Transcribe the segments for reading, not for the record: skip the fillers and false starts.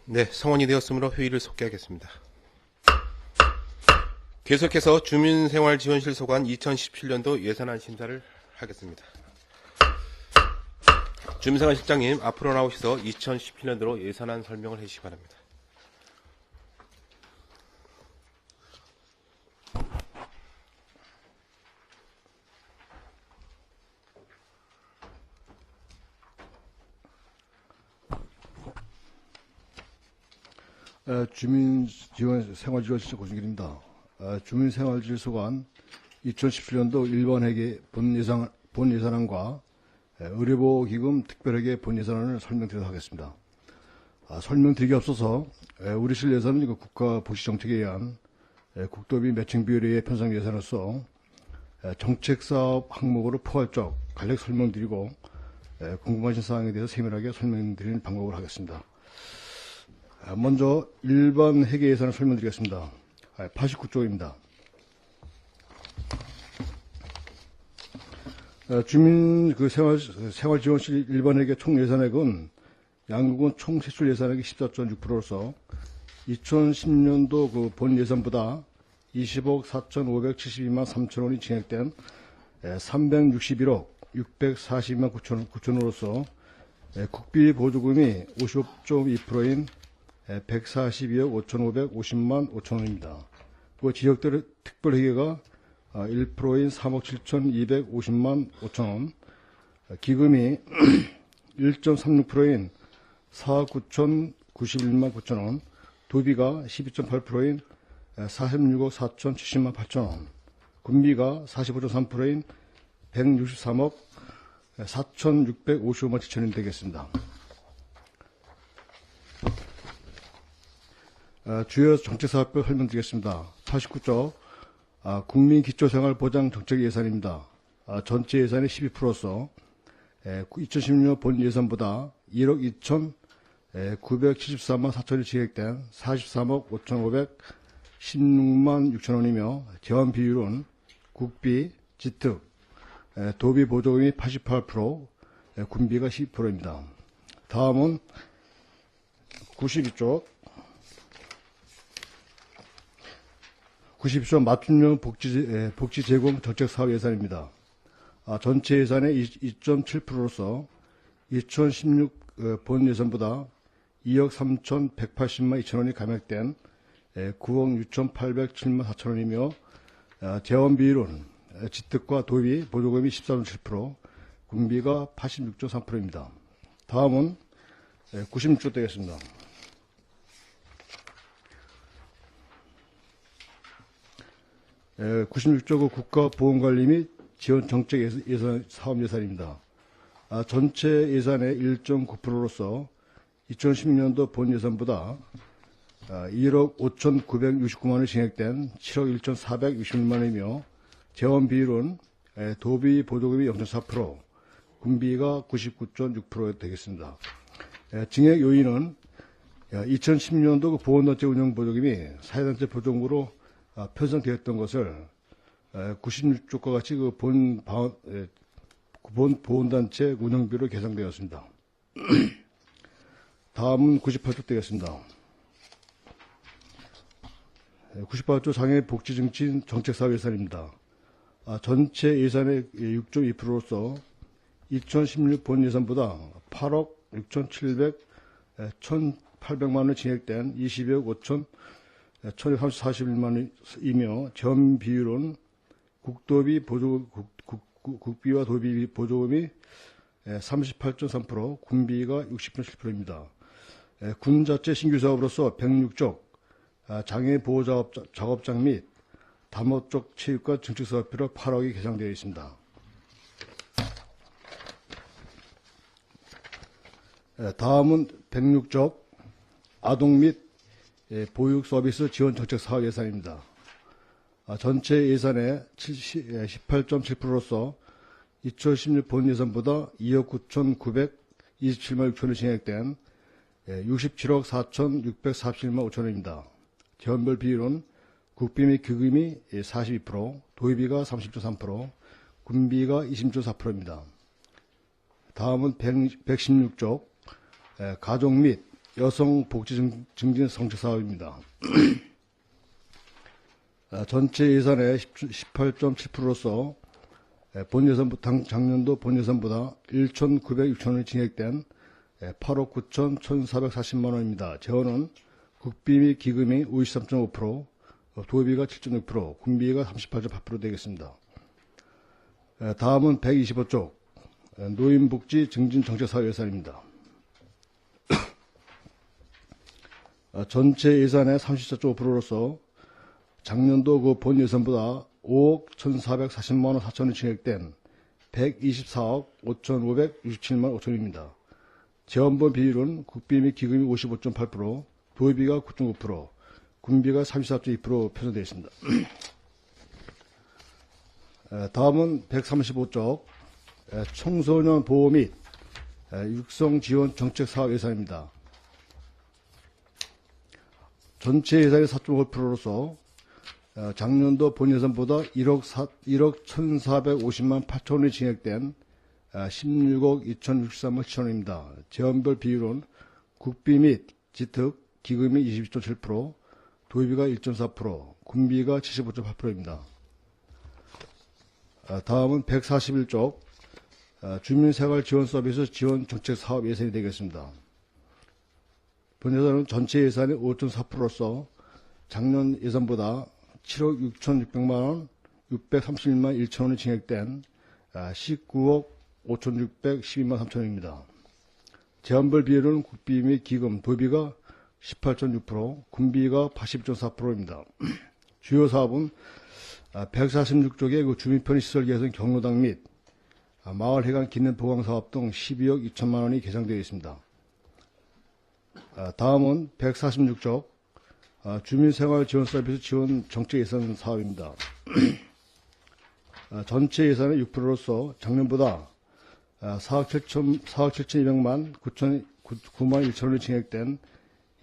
네, 성원이 되었으므로 회의를 속개하겠습니다. 계속해서 주민생활지원실소관 2017년도 예산안 심사를 하겠습니다. 주민생활실장님, 앞으로 나오셔서 2017년도로 예산안 설명을 해주시기 바랍니다. 주민생활지원실장 고승길입니다. 주민생활질서관 2017년도 1번 회계 본 예산안과 의료보호기금 특별회계 본 예산안을 설명드리도록 하겠습니다. 설명드리기 앞서서 우리 실 예산은 국가복지정책에 의한 국도비 매칭 비율의 편성 예산으로서 정책사업 항목으로 포괄적 간략 설명드리고 궁금하신 사항에 대해서 세밀하게 설명드리는 방법을 하겠습니다. 먼저 일반 회계 예산을 설명드리겠습니다. 89조입니다. 주민 생활지원실 일반 회계 총 예산액은 양국은 총 세출 예산액이 14.6%로서 2010년도 본 예산보다 20억 4,572만 3천원이 증액된 361억 642만 9천원으로서 국비 보조금이 55.2%인 142억 5,550만 5천원입니다. 지역별 특별회계가 1%인 3억 7,250만 5천원, 기금이 1.36%인 4억 9,091만 9천원, 도비가 12.8%인 46억 4,070만 8천원, 군비가 45.3%인 163억 4,655만 7천원이 되겠습니다. 주요 정책사업별 설명드리겠습니다. 89조 국민기초생활보장정책 예산입니다. 전체 예산의 12%로서 2016년 본 예산보다 1억 2,974만 4천원이 증액된 43억 5,516만 6천원이며 재원 비율은 국비, 지특, 도비 보조금이 88%, 군비가 12%입니다. 다음은 92조 90조 맞춤형 복지 제공 정책 사업 예산입니다. 전체 예산의 2.7%로서 2016 본 예산보다 2억 3,180만 2천원이 감액된 9억 6,807만 4천원이며 재원 비율은 지특과 도비 보조금이 14.7%, 군비가 86.3%입니다. 다음은 96조 되겠습니다. 96조 국가보건관리 및 지원정책 예산, 사업 예산입니다. 전체 예산의 1.9%로서 2016년도 본 예산보다 1억 5,969만원이 증액된 7억 1,461만원이며 재원 비율은 도비 보조금이 0.4%, 군비가 99.6% 되겠습니다. 증액 요인은 2016년도 보건단체 운영보조금이 사회단체 보조금으로 편성되었던 것을 96조과 같이 본 보건단체 운영비로 계산되었습니다. 다음은 98조 되겠습니다. 98조 장애복지증진 정책사업 예산입니다. 전체 예산의 6.2%로서 2016 본 예산보다 8억 1,800만원 증액된 22억 1,141만원이며 재원 비율은 국비와 도비 보조금이 38.3%, 군비가 60.7%입니다. 군 자체 신규 사업으로서 106쪽 장애보호작업장 및 다목적 체육관 증축사업비로 8억이 계상되어 있습니다. 다음은 106쪽 아동 및 보육 서비스 지원 정책 사업 예산입니다. 전체 예산의 18.7%로서 2016 본 예산보다 2억 9,927만 6천원이 증액된 67억 4,647만 5천원입니다. 재원별 비율은 국비 및 기금이 42%, 도의비가 30.3%, 군비가 20.4%입니다. 다음은 116쪽 가족 및 여성 복지 증진 정책 사업입니다. 전체 예산의 18.7%로서 작년도 본 예산보다 1,906천 원이 증액된 8억 9천 1,440만 원입니다. 재원은 국비 및 기금이 53.5%, 도비가 7.6%, 군비가 38.8% 되겠습니다. 다음은 125쪽 노인복지 증진 정책사업 예산입니다. 전체 예산의 34.5%로서 작년도 그 본 예산보다 5억 1,440만 원 4천원이 증액된 124억 5,567만 5천원입니다. 재원분 비율은 국비 및 기금이 55.8%, 도의비가 9.9%, 군비가 34.2% 편성되어 있습니다. 다음은 135쪽 청소년 보호 및 육성 지원 정책 사업 예산입니다. 전체 예산의 4.5%로서 작년도 본 예산보다 1억 1,450만 8천원이 증액된 16억 2,063만 7천원입니다. 재원별 비율은 국비 및 지특, 기금이 22.7%, 도의비가 1.4%, 군비가 75.8%입니다. 다음은 141쪽 주민생활지원서비스 지원 정책 사업 예산이 되겠습니다. 본 예산은 전체 예산의 5.4%로서 작년 예산보다 7억 6,600만 원, 631만 1천원이 증액된 19억 5,612만 3천원입니다. 재원별 비율은 국비 및 기금, 도비가 18.6%, 군비가 82.4%입니다. 주요 사업은 146쪽의 그 주민편의시설 개선 경로당 및 마을 해관 기능 보강 사업 등 12억 2천만 원이 계상되어 있습니다. 다음은 146쪽 주민생활지원서비스 지원 정책 예산 사업입니다. 전체 예산의 6%로서 작년보다 4억 7,200만 9만 1천원이 증액된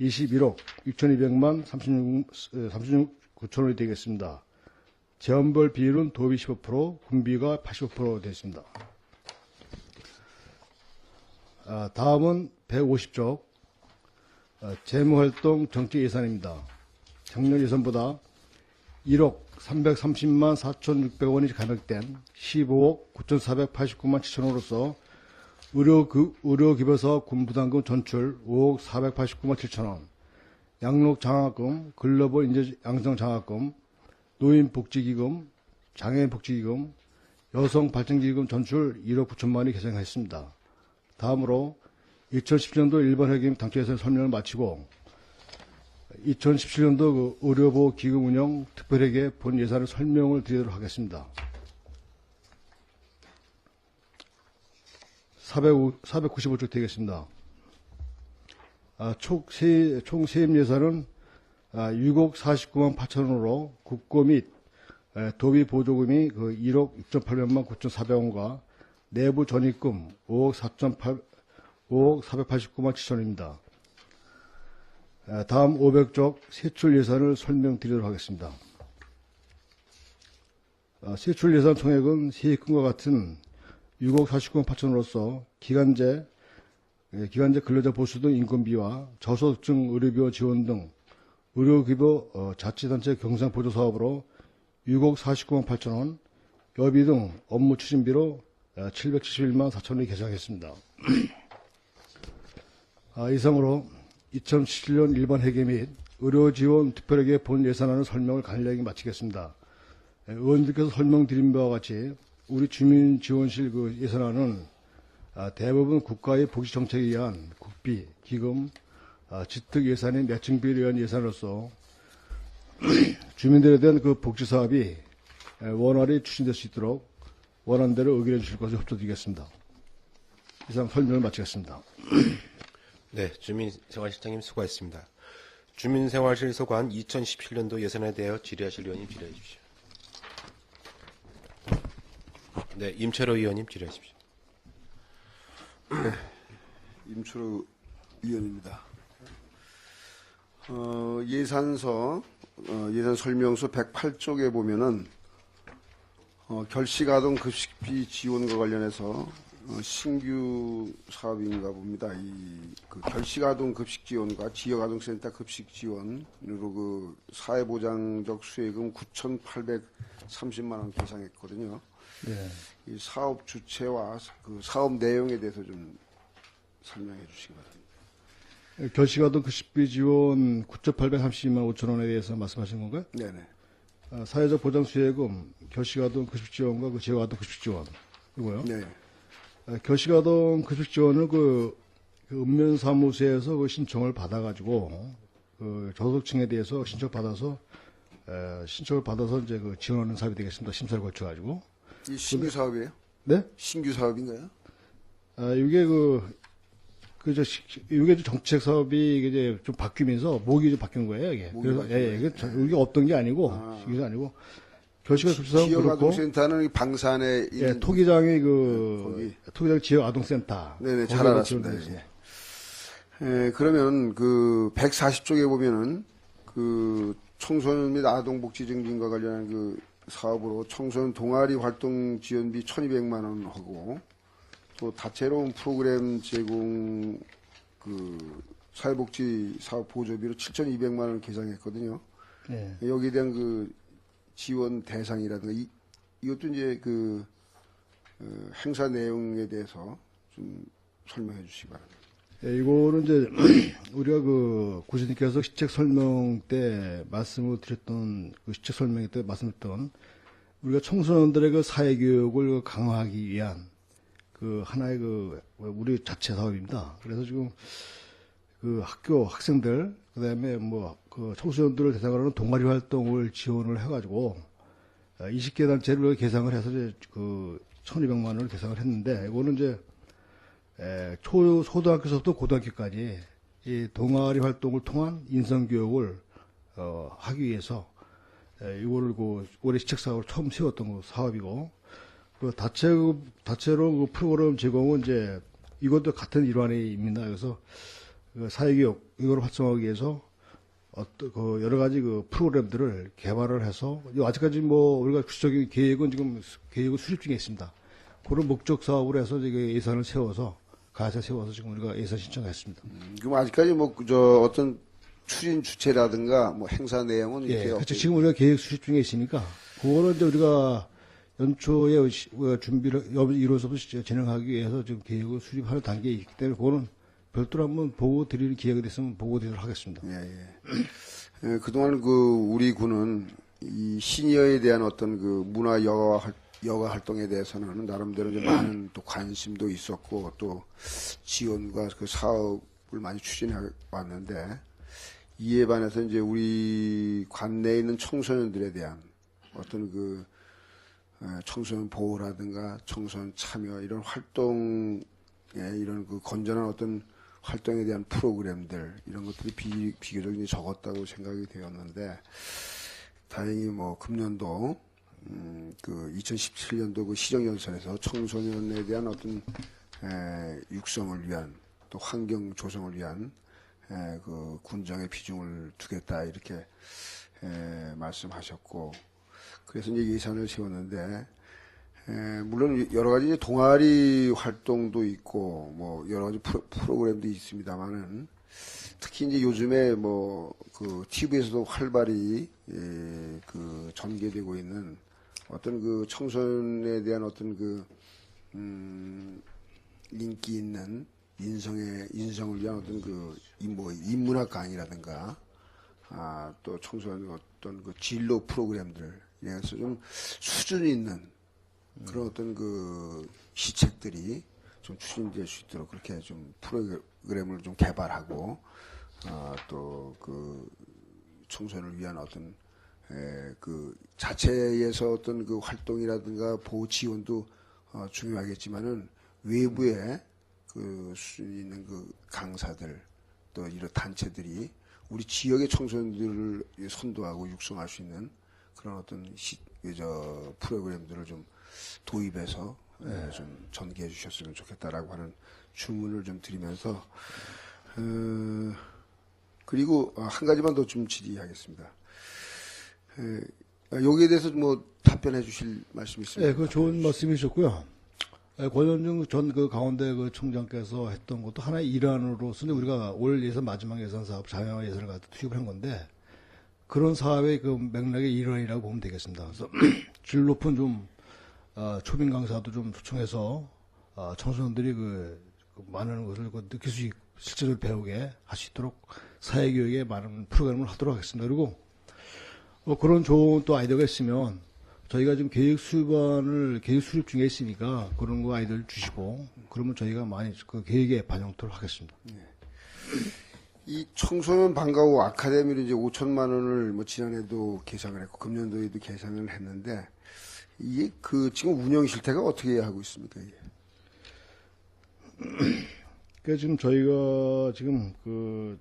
21억 6,200만 36 9천원이 되겠습니다. 재원별 비율은 도비 15%, 군비가 85% 되겠습니다. 다음은 150쪽 재무활동 정책 예산입니다. 작년 예산보다 1억 330만 4,600원이 감액된 15억 9,489만 7천원으로서 의료기별사업 군부담금 전출 5억 489만 7천원, 양록장학금, 글로벌 인재 양성장학금, 노인복지기금, 장애인복지기금, 여성발전기금 전출 1억 9천만 원이 계상했습니다. 다음으로 2017년도 일반 회계임 당초 예산 설명을 마치고 2017년도 그 의료보호기금 운영 특별회계 본 예산을 설명을 드리도록 하겠습니다. 495쪽 되겠습니다. 총 세입 예산은 6억 49만 8천원으로 국고 및 도비 보조금이 그 1억 6,800만 9,400원과 내부 전입금 5억 489만 7천원입니다. 다음 500쪽 세출 예산을 설명드리도록 하겠습니다. 세출 예산 총액은 세입금과 같은 6억 49만 8천원으로서 기간제 근로자 보수 등 인건비와 저소득층 의료비와 지원 등 의료기부 자치단체 경상보조 사업으로 6억 49만 8천원, 여비 등 업무 추진비로 771만 4천원이 계상했습니다. 이상으로 2017년 일반 회계 및 의료지원 특별회계 본 예산안을 설명을 간략히 마치겠습니다. 의원님께서 설명드린 바와 같이 우리 주민지원실 그 예산안은 대부분 국가의 복지정책에 의한 국비, 기금, 지특 예산의 매칭비에 의한 예산으로서 주민들에 대한 그 복지사업이 원활히 추진될 수 있도록 원안대로 의견해 주실 것을 협조드리겠습니다. 이상 설명을 마치겠습니다. 네, 주민생활실장님 수고하셨습니다. 주민생활실 소관 2017년도 예산에 대하여 질의하실 의원님 질의해 주십시오. 네, 임철호 의원님 질의하십시오. 네, 임철호 의원입니다. 예산서, 예산 설명서 108쪽에 보면은 결식아동 급식비 지원과 관련해서 신규 사업인가 봅니다. 그 결식아동 급식 지원과 지역아동센터 급식 지원으로 그 사회보장적 수혜금 9,830만 원 계상했거든요. 네. 이 사업 주체와 그 사업 내용에 대해서 좀 설명해 주시기 바랍니다. 결식아동 급식비 지원 9,832만 5천 원에 대해서 말씀하신 건가요? 네네. 사회적 보장 수혜금, 결식아동 급식 지원과 그 지역아동 급식 지원 이거요. 네. 결식아동 급식 지원을 그 읍면사무소에서 그 신청을 받아가지고 그 저소득층에 대해서 신청을 받아서 이제 그 지원하는 사업이 되겠습니다. 심사를 거쳐가지고. 이 신규 사업이에요? 네? 신규 사업인가요? 이게 이게 정책 사업이 이제 좀 바뀌면서 목이 좀 바뀐 거예요, 이게. 목이 그래서, 바뀐 거예요? 이게 없던 게 아니고, 이게 아니고, 결식아동 급식 사업은 그렇고, 지역아동센터는 이 방산에 있는 토기장이 거기. 토기장 지역아동센터. 네네, 거기가 잘 알았습니다. 지원되어 예, 그러면 그 140쪽에 보면은 그 청소년 및 아동복지 증진과 관련한 그 사업으로 청소년 동아리 활동 지원비 1,200만 원 하고 또 다채로운 프로그램 제공 그 사회복지 사업 보조비로 7,200만 원 계상했거든요. 네. 여기에 대한 그 지원 대상이라든가 이것도 이제 그 행사 내용에 대해서 좀 설명해 주시기 바랍니다. 예, 이거는 이제 우리가 그 구시님께서 시책 설명 때 말씀을 드렸던 그 시책 설명 때 말씀했던 우리가 청소년들의 그 사회 교육을 강화하기 위한 그 하나의 그 우리 자체 사업입니다. 그래서 지금 그 학교 학생들 그다음에 뭐 그 청소년들을 대상으로 하는 동아리 활동을 지원을 해가지고 20개 단체를 개상을 해서 이제 그 1,200만 원을 개상을 했는데 이거는 이제 초등학교서부터 고등학교까지 이 동아리 활동을 통한 인성교육을 하기 위해서 이거를 그 올해 시책 사업을 처음 세웠던 그 사업이고 그 다채로 그 프로그램 제공은 이제 이것도 같은 일환입니다. 그래서 그 사회교육 이걸 활성화하기 위해서 어떤 그 여러 가지 그 프로그램들을 개발을 해서 아직까지 뭐 우리가 구체적인 계획은 지금 계획을 수립 중에 있습니다. 그런 목적 사업으로 해서 이게 예산을 세워서 가사 세워서 지금 우리가 예산 신청했습니다. 그럼 아직까지 뭐 어떤 추진 주체라든가 뭐 행사 내용은 예, 이렇게 그렇죠. 지금 우리가 계획 수립 중에 있으니까 그거는 이제 우리가 연초에 준비를 이루어서부터 진행하기 위해서 지금 계획을 수립하는 단계에 있기 때문에 그거는 별도로 한번 보고 드릴 기회가 됐으면 보고 드리도록 하겠습니다. 예. 그동안 그 우리 군은 이 시니어에 대한 어떤 그 문화 여가 활동에 대해서는 나름대로 이제 많은 또 관심도 있었고 또 지원과 그 사업을 많이 추진해 왔는데 이에 반해서 이제 우리 관내에 있는 청소년들에 대한 어떤 그 청소년 보호라든가 청소년 참여 이런 활동에 이런 그 건전한 어떤 활동에 대한 프로그램들 이런 것들이 비교적 이제 적었다고 생각이 되었는데 다행히 뭐 금년도 그 2017년도 그 시정연설에서 청소년에 대한 어떤 육성을 위한 또 환경 조성을 위한 그 군정의 비중을 두겠다 이렇게 말씀하셨고 그래서 이제 예산을 세웠는데 물론 여러 가지 동아리 활동도 있고 뭐 여러 가지 프로그램도 있습니다만은 특히 이제 요즘에 뭐 그 TV에서도 활발히 그 전개되고 있는 어떤 그 청소년에 대한 어떤 그 인기 있는 인성을 위한 어떤 그 인문학 강의라든가 또 청소년 어떤 그 진로 프로그램들 이래서 좀 수준 있는 그런 어떤 그 시책들이 좀 추진될 수 있도록 그렇게 좀 프로그램을 좀 개발하고 또 그 청소년을 위한 어떤 그 자체에서 어떤 그 활동이라든가 보호 지원도 중요하겠지만은 외부에 그 수준 있는 그 강사들 또 이런 단체들이 우리 지역의 청소년들을 선도하고 육성할 수 있는 그런 어떤 프로그램들을 좀 도입해서 좀 전개해 주셨으면 좋겠다라고 하는 주문을 좀 드리면서 그리고 한 가지만 더 좀 질의하겠습니다. 여기에 대해서 뭐 답변해 주실 말씀 있습니까? 네, 그 좋은 말씀이셨고요. 권현중 전 그 강원대 그 총장께서 했던 것도 하나의 일환으로서 우리가 올 예산 마지막 예산 사업 자녀 예산을 갖다 투입을 한 건데 그런 사업의 그 맥락의 일환이라고 보면 되겠습니다. 그래서 질 높은 좀 초빙 강사도 좀 초청해서 청소년들이 그 많은 것을 느낄 수 있고 실제로 배우게 할 수 있도록 사회교육에 많은 프로그램을 하도록 하겠습니다. 그리고 그런 좋은 또 아이디어가 있으면 저희가 지금 계획 수립 중에 있으니까 그런 거 아이디어를 주시고 그러면 저희가 많이 그 계획에 반영토록 하겠습니다. 이 청소년 방과 후 아카데미로 이제 5천만 원을 뭐 지난해도 계상을 했고 금년도에도 계상을 했는데 이게 그 지금 운영 실태가 어떻게 하고 있습니까? 이게? 그 지금 저희가 지금 그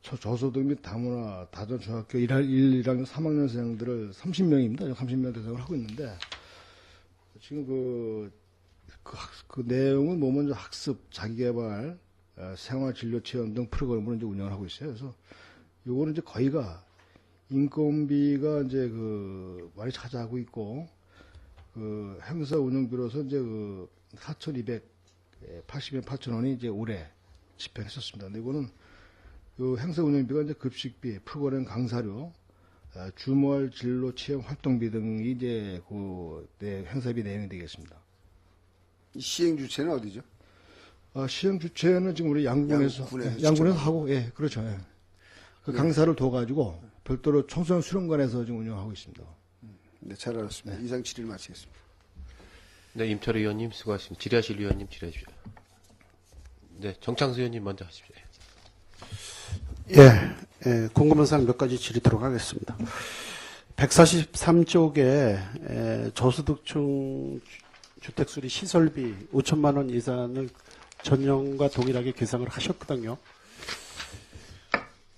저소득 및 다문화 다전 중학교 1학년 3학년생들을 30명입니다. 30명 대상으로 하고 있는데 지금 그 내용은 뭐 먼저 학습, 자기개발, 생활 진료 체험 등 프로그램으로 이제 운영을 하고 있어요. 그래서 요거는 이제 거의가 인건비가 이제 그 많이 차지하고 있고 그 행사 운영비로서 이제 그 4,280만 8천 원이 이제 올해 집행했었습니다. 근데 이거는 그 행사 운영비가 이제 급식비, 프로그램 강사료, 주말 진로 체험 활동비 등이 이제 그 행사비 내용이 되겠습니다. 시행 주체는 어디죠? 시행 주체는 지금 우리 양군에서 하고, 예, 그렇죠. 예. 그 강사를 둬가지고 별도로 청소년 수련관에서 지금 운영하고 있습니다. 네, 잘 알았습니다. 이상 질의를 마치겠습니다. 네, 임철 의원님 수고하셨습니다. 질의하실 의원님 질의해 주십시오. 네, 정창수 의원님 먼저 하십시오. 예, 궁금한 사항 몇 가지 질의토록 하겠습니다. 143쪽에 저소득층 주택수리 시설비 5천만 원 예산을 전년과 동일하게 계상을 하셨거든요.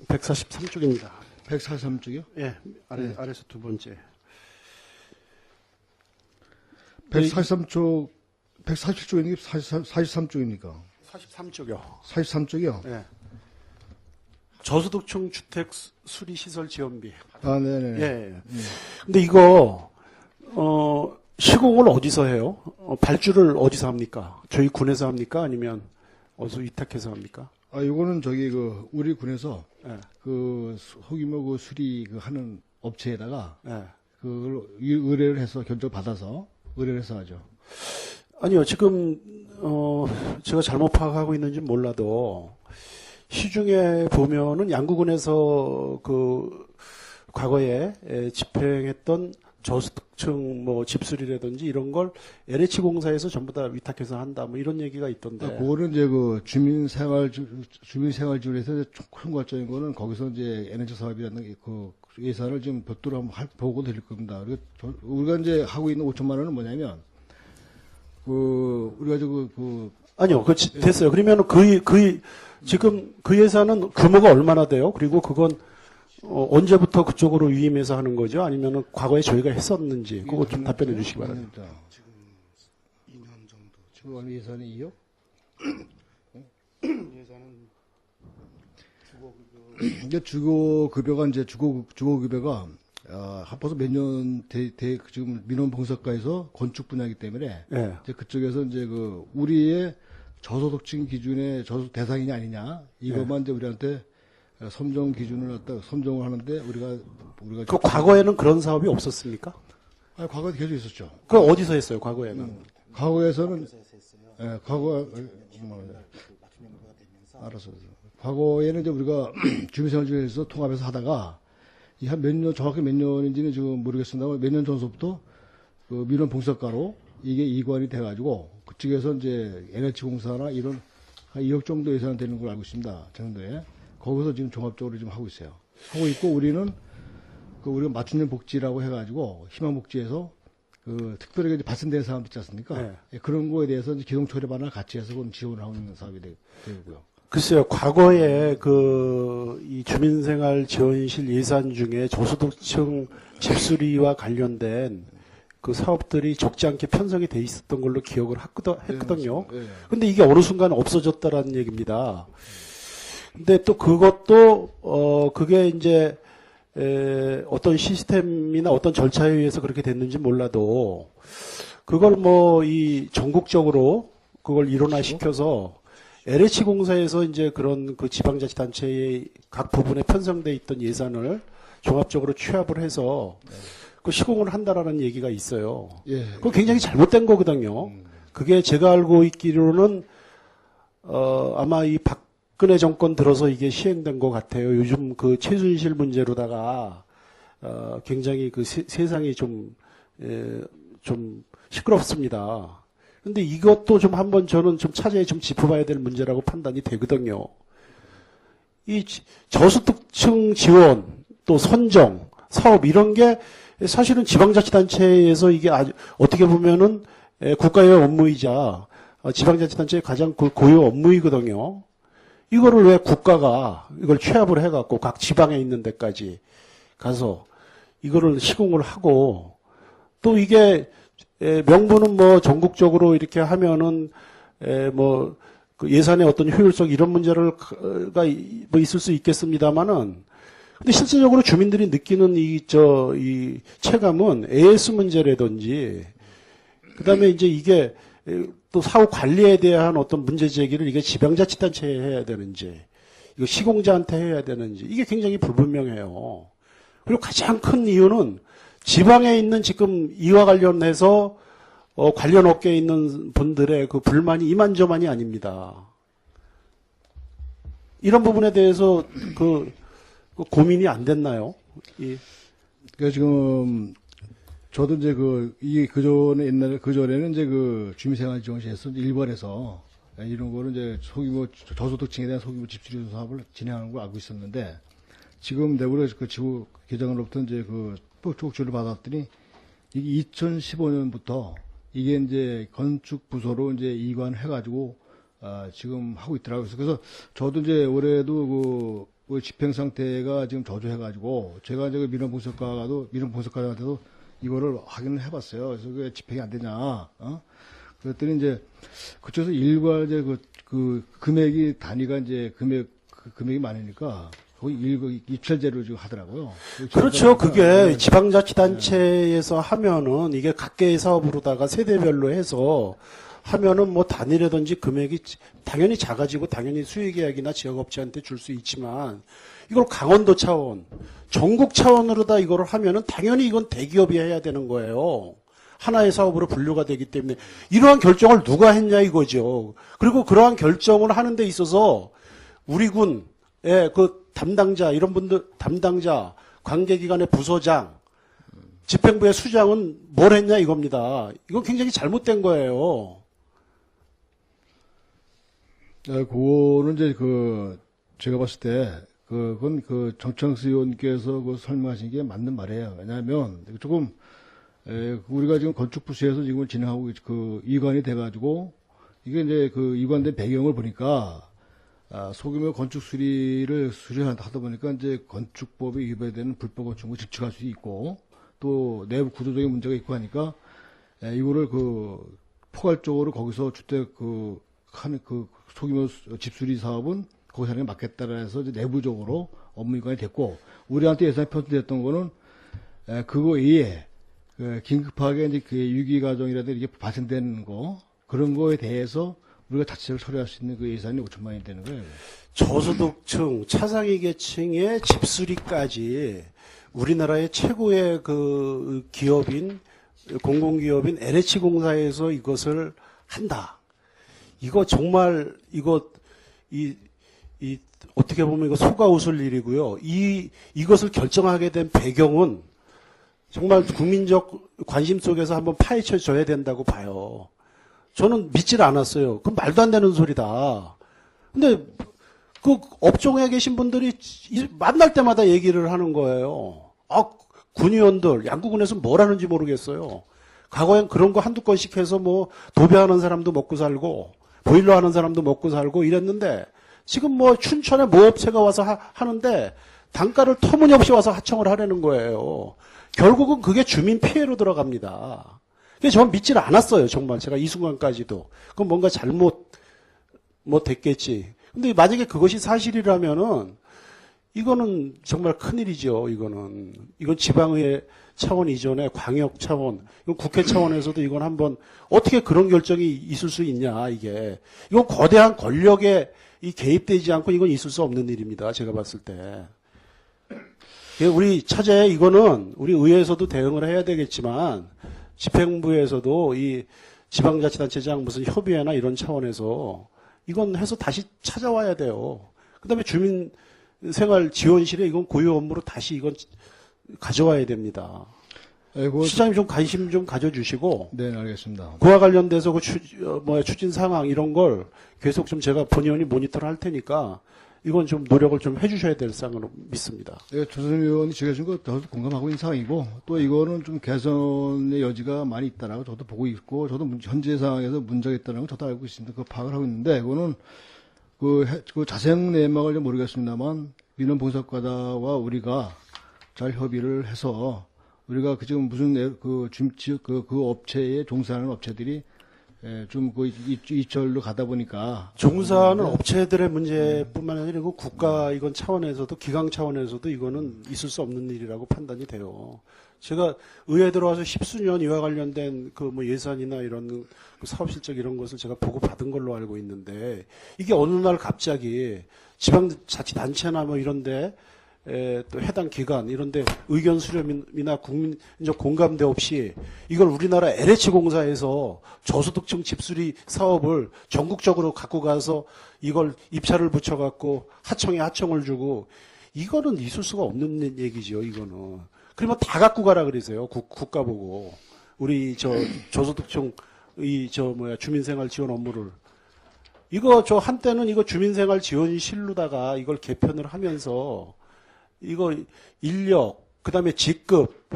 143쪽입니다. 143쪽이요? 예, 아래서 두 번째. 143쪽, 147쪽입니까? 43쪽입니까? 43쪽이요. 43쪽이요? 예. 저소득층 주택 수리 시설 지원비. 네네. 예. 근데 이거 시공을 어디서 해요? 발주를 어디서 합니까? 저희 군에서 합니까? 아니면 어디서 위탁해서 합니까? 이거는 우리 군에서 예. 소규모 수리 하는 업체에다가 예. 그걸 의뢰를 해서 견적 받아서 의뢰를 해서 하죠. 아니요, 지금 제가 잘못 파악하고 있는지 몰라도 시중에 보면은 양구군에서 과거에 집행했던 저소득층 집수리라든지 이런 걸 LH공사에서 전부 다 위탁해서 한다 이런 얘기가 있던데. 그거는 이제 주민생활지원에서 큰 관점인 거는 거기서 이제 에너지 사업이라는 그 예산을 지금 별도로 한번 보고 드릴 겁니다. 그리고 우리가 이제 하고 있는 5천만 원은 뭐냐면 우리가 아니요, 됐어요. 그러면 지금 그 예산은 규모가 얼마나 돼요? 그리고 그건 언제부터 그쪽으로 위임해서 하는 거죠? 아니면 과거에 저희가 했었는지 그거 좀 답변해 주시기 바랍니다. 지금 2년 정도. 지금 예산이 2억? 예산은 주거급여가 이제 주거급여가 합해서 몇 년 지금 민원봉사과에서 건축 분야이기 때문에 네. 이제 그쪽에서 이제 우리의 저소득층 기준의 저소득 대상이냐 아니냐 이것만 이제 우리한테 선정 기준을 갖다 선정을 하는데 우리가 그 과거에는 그런 사업이 없었습니까? 과거에 계속 있었죠. 그 어디서 했어요? 과거에는? 과거에서는 알았어. 과거에는 이제 우리가 주민생활지원에서 통합해서 하다가 한 몇 년 정확히 몇 년인지는 지금 모르겠습니다만 몇 년 전서부터 그 민원 봉사과로 이게 이관이 돼가지고 그쪽에서 이제 NH공사나 이런 한 2억 정도 예산 되는 걸 알고 있습니다. 정도에 거기서 지금 종합적으로 지금 하고 있어요. 하고 있고 우리는 우리가 맞춤형 복지라고 해가지고 희망복지에서 특별하게 이제 발생되는 사람 있지 않습니까? 네. 그런 거에 대해서 이제 기동처리반을 같이 해서 지원을 하고 있는 사업이 되고요. 글쎄요, 과거에 이 주민생활 지원실 예산 중에 저소득층 집수리와 관련된 그 사업들이 적지 않게 편성이 돼 있었던 걸로 기억을 했거든요. 근데 이게 어느 순간 없어졌다라는 얘기입니다. 근데 또 그것도, 그게 이제, 어떤 시스템이나 어떤 절차에 의해서 그렇게 됐는지 몰라도, 그걸 뭐 이 전국적으로 그걸 일원화시켜서 LH 공사에서 이제 그런 그 지방자치단체의 각 부분에 편성돼 있던 예산을 종합적으로 취합을 해서 그 시공을 한다라는 얘기가 있어요. 예. 그거 굉장히 잘못된 거거든요. 그게 제가 알고 있기로는 아마 이 박근혜 정권 들어서 이게 시행된 것 같아요. 요즘 그 최순실 문제로다가 굉장히 그 세상이 좀 시끄럽습니다. 근데 이것도 좀 한번 저는 좀 차제에 좀 짚어봐야 될 문제라고 판단이 되거든요. 이 저소득층 지원, 또 선정, 사업 이런 게 사실은 지방자치단체에서 이게 아주 어떻게 보면은 국가의 업무이자 지방자치단체의 가장 그 고유 업무이거든요. 이거를 왜 국가가 이걸 취합을 해갖고 각 지방에 있는 데까지 가서 이거를 시공을 하고 또 이게 명분은 뭐 전국적으로 이렇게 하면은 뭐 그 예산의 어떤 효율성 이런 문제가 뭐 있을 수 있겠습니다만은 근데 실질적으로 주민들이 느끼는 이 체감은 AS 문제라든지 그다음에 이제 이게 또 사후 관리에 대한 어떤 문제 제기를 이게 지방자치단체에 해야 되는지 이거 시공자한테 해야 되는지 이게 굉장히 불분명해요. 그리고 가장 큰 이유는 지방에 있는 지금 이와 관련해서 관련 업계에 있는 분들의 그 불만이 이만저만이 아닙니다. 이런 부분에 대해서 그 고민이 안 됐나요? 그러니까 지금 저도 이제 그전에 옛날에 그전에는 이제 그 주민생활지원시에서 일본에서 이런 거는 이제 소규모 저소득층에 대한 소규모 집수리 사업을 진행하는 걸 알고 있었는데 지금 내부로 그 지구 개정으로부터 이제 그 쪽지를 받았더니 이게 2015년부터 이게 이제 건축부서로 이제 이관해가지고 지금 하고 있더라고요. 그래서 저도 이제 올해도 그 집행 상태가 지금 저조해가지고 제가 이제 민원분석가한테도 이거를 확인을 해봤어요. 그래서 왜 집행이 안 되냐? 그랬더니 이제 그쪽에서 일괄제 그 금액이 단위가 이제 금액이 많으니까 거의 입찰제로 지금 하더라고요. 그렇죠. 그게 지방자치단체에서 하면은 이게 각계의 사업으로다가 세대별로 해서 하면은 뭐 단위라든지 금액이 당연히 작아지고 당연히 수의계약이나 지역업체한테 줄 수 있지만 이걸 강원도 차원, 전국 차원으로다 이거를 하면은 당연히 이건 대기업이 해야 되는 거예요. 하나의 사업으로 분류가 되기 때문에 이러한 결정을 누가 했냐 이거죠. 그리고 그러한 결정을 하는 데 있어서 우리 군의 그 담당자, 이런 분들, 담당자, 관계기관의 부서장, 집행부의 수장은 뭘 했냐 이겁니다. 이건 굉장히 잘못된 거예요. 그거는 이제 제가 봤을 때, 그건 정창수 의원께서 설명하신 게 맞는 말이에요. 왜냐하면, 조금, 우리가 지금 건축부서에서 지금 진행하고, 이관이 돼가지고, 이게 이제 이관된 배경을 보니까, 소규모 건축 수리하다 보니까 이제 건축법에 위배되는 불법 건축물을 집축할 수 있고 또 내부 구조적인 문제가 있고 하니까 이거를 포괄적으로 거기서 주택 하는 소규모 집수리 사업은 거기서 하는 게 맞겠다라 해서 이제 내부적으로 업무 이관이 됐고 우리한테 예산이 편성됐던 거는 그거 외에 긴급하게 이제 유기 과정이라든지 이게 발생되는 거 그런 거에 대해서 우리가 자체를 처리할 수 있는 그 예산이 5천만 원이 되는 거예요. 저소득층, 차상위 계층의 집수리까지 우리나라의 최고의 그 기업인, 공공기업인 LH공사에서 이것을 한다. 이거 정말, 어떻게 보면 이거 속아 웃을 일이고요. 이것을 결정하게 된 배경은 정말 국민적 관심 속에서 한번 파헤쳐 줘야 된다고 봐요. 저는 믿질 않았어요. 그건 말도 안 되는 소리다. 근데 그 업종에 계신 분들이 만날 때마다 얘기를 하는 거예요. 군의원들, 양구군에서 뭘 하는지 모르겠어요. 과거엔 그런 거 한두 건씩 해서 뭐 도배하는 사람도 먹고 살고 보일러 하는 사람도 먹고 살고 이랬는데 지금 뭐 춘천에 모업체가 와서 하는데 단가를 터무니없이 와서 하청을 하려는 거예요. 결국은 그게 주민 피해로 들어갑니다. 근데 저는 믿질 않았어요. 정말 제가 이 순간까지도. 그건 뭔가 잘못 됐겠지. 근데 만약에 그것이 사실이라면은 이거는 정말 큰일이죠. 이건 지방의회 차원 이전에 광역 차원, 이건 국회 차원에서도 이건 한번 어떻게 그런 결정이 있을 수 있냐, 이게. 이건 거대한 권력에 개입되지 않고 이건 있을 수 없는 일입니다. 제가 봤을 때. 우리 차제에 이거는 우리 의회에서도 대응을 해야 되겠지만 집행부에서도 이 지방자치단체장 무슨 협의회나 이런 차원에서 이건 해서 다시 찾아와야 돼요. 그다음에 주민생활지원실에 이건 고유 업무로 다시 이건 가져와야 됩니다. 시장님 좀 관심 좀 가져주시고. 네, 알겠습니다. 그와 관련돼서 그 추진 상황 이런 걸 계속 좀 제가 본의원이 모니터를 할 테니까 이건 좀 노력을 좀 해주셔야 될 상으로 믿습니다. 네, 조선 의원이 지적하신 거 저도 공감하고 있는 상황이고 또 이거는 좀 개선의 여지가 많이 있다라고 저도 보고 있고 저도 현재 상황에서 문제가 있다는 걸 저도 알고 있습니다. 그 파악을 하고 있는데 이거는 그 자세한 내막을 좀 모르겠습니다만 민원 분석과다와 우리가 잘 협의를 해서 우리가 지금 무슨 그 업체에 종사하는 업체들이 좀 이철로 가다 보니까 종사하는 업체들의 문제뿐만 아니라 국가 이건 차원에서도 기강 차원에서도 이거는 있을 수 없는 일이라고 판단이 돼요. 제가 의회에 들어와서 10수년 이와 관련된 그 예산이나 이런 그 사업 실적 이런 것을 제가 보고 받은 걸로 알고 있는데 이게 어느 날 갑자기 지방자치단체나 이런데 또 해당 기관 이런데 의견 수렴이나 국민적 공감대 없이 이걸 우리나라 LH공사에서 저소득층 집수리 사업을 전국적으로 갖고 가서 이걸 입찰을 붙여갖고 하청에 하청을 주고 이거는 있을 수가 없는 얘기죠. 이거는. 그러면 다 갖고 가라 그러세요. 국가 보고 우리 저소득층 주민생활 지원 업무를 이거 한때는 이거 주민생활 지원실로다가 이걸 개편을 하면서 이거 인력, 그 다음에 직급,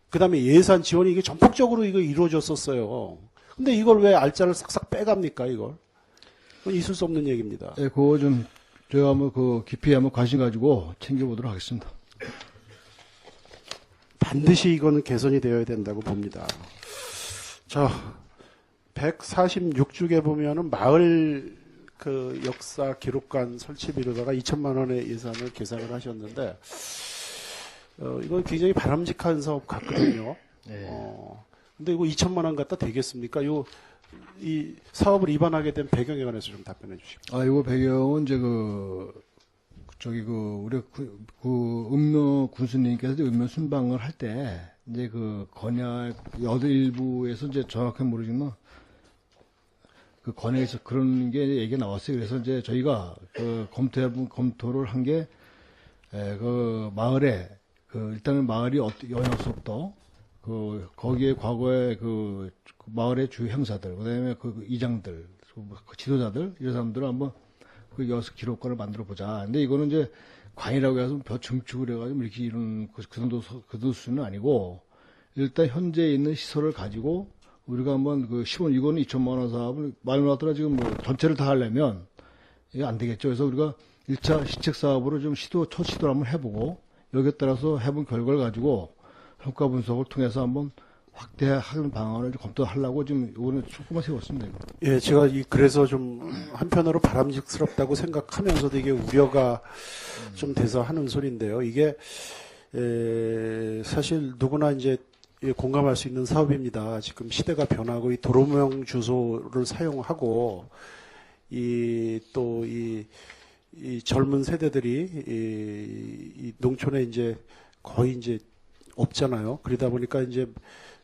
그 다음에 예산 지원이 이게 전폭적으로 이거 이루어졌었어요. 근데 이걸 왜 알짜를 싹싹 빼갑니까, 이걸? 그건 있을 수 없는 얘기입니다. 네, 그거 좀, 제가 한번 깊이 한번 관심 가지고 챙겨보도록 하겠습니다. 반드시 이거는 개선이 되어야 된다고 봅니다. 146쪽에 보면은 마을 역사 기록관 설치비로다가 2천만 원의 예산을 계산을 하셨는데, 이건 굉장히 바람직한 사업 같거든요. 네. 근데 이거 2천만 원 갖다 되겠습니까? 이 사업을 입안하게 된 배경에 관해서 좀 답변해 주시고. 이거 배경은 이제 우리 읍면 군수님께서 읍면 순방을 할 때, 이제 건약, 일부에서 이제 정확히 모르지만, 건에서 그런 게 얘기가 나왔어요. 그래서 이제 저희가 검토를 한 게, 마을에, 일단은 마을이 영역서부터, 거기에 과거에 마을의 주 형사들, 그 다음에 이장들, 지도자들, 이런 사람들을 한번 여기서 기록관을 만들어 보자. 근데 이거는 이제 관이라고 해서 벼 증축을 해가지고 이렇게 그 정도 수준은 아니고, 일단 현재 있는 시설을 가지고, 우리가 한번 이거는 2천만 원 사업을, 말로 나더라 지금 전체를 다 하려면, 이게 안 되겠죠. 그래서 우리가 1차 시책 사업으로 좀 첫 시도를 한번 해보고, 여기에 따라서 해본 결과를 가지고, 효과 분석을 통해서 한번 확대하는 방안을 검토하려고 지금 이거는 조금만 세웠습니다. 이거. 예, 제가 그래서 좀 한편으로 바람직스럽다고 생각하면서도 이게 우려가 좀 돼서 하는 소리인데요. 이게, 사실 누구나 이제 공감할 수 있는 사업입니다. 지금 시대가 변하고 이 도로명 주소를 사용하고 이 젊은 세대들이 이 농촌에 이제 거의 이제 없잖아요. 그러다 보니까 이제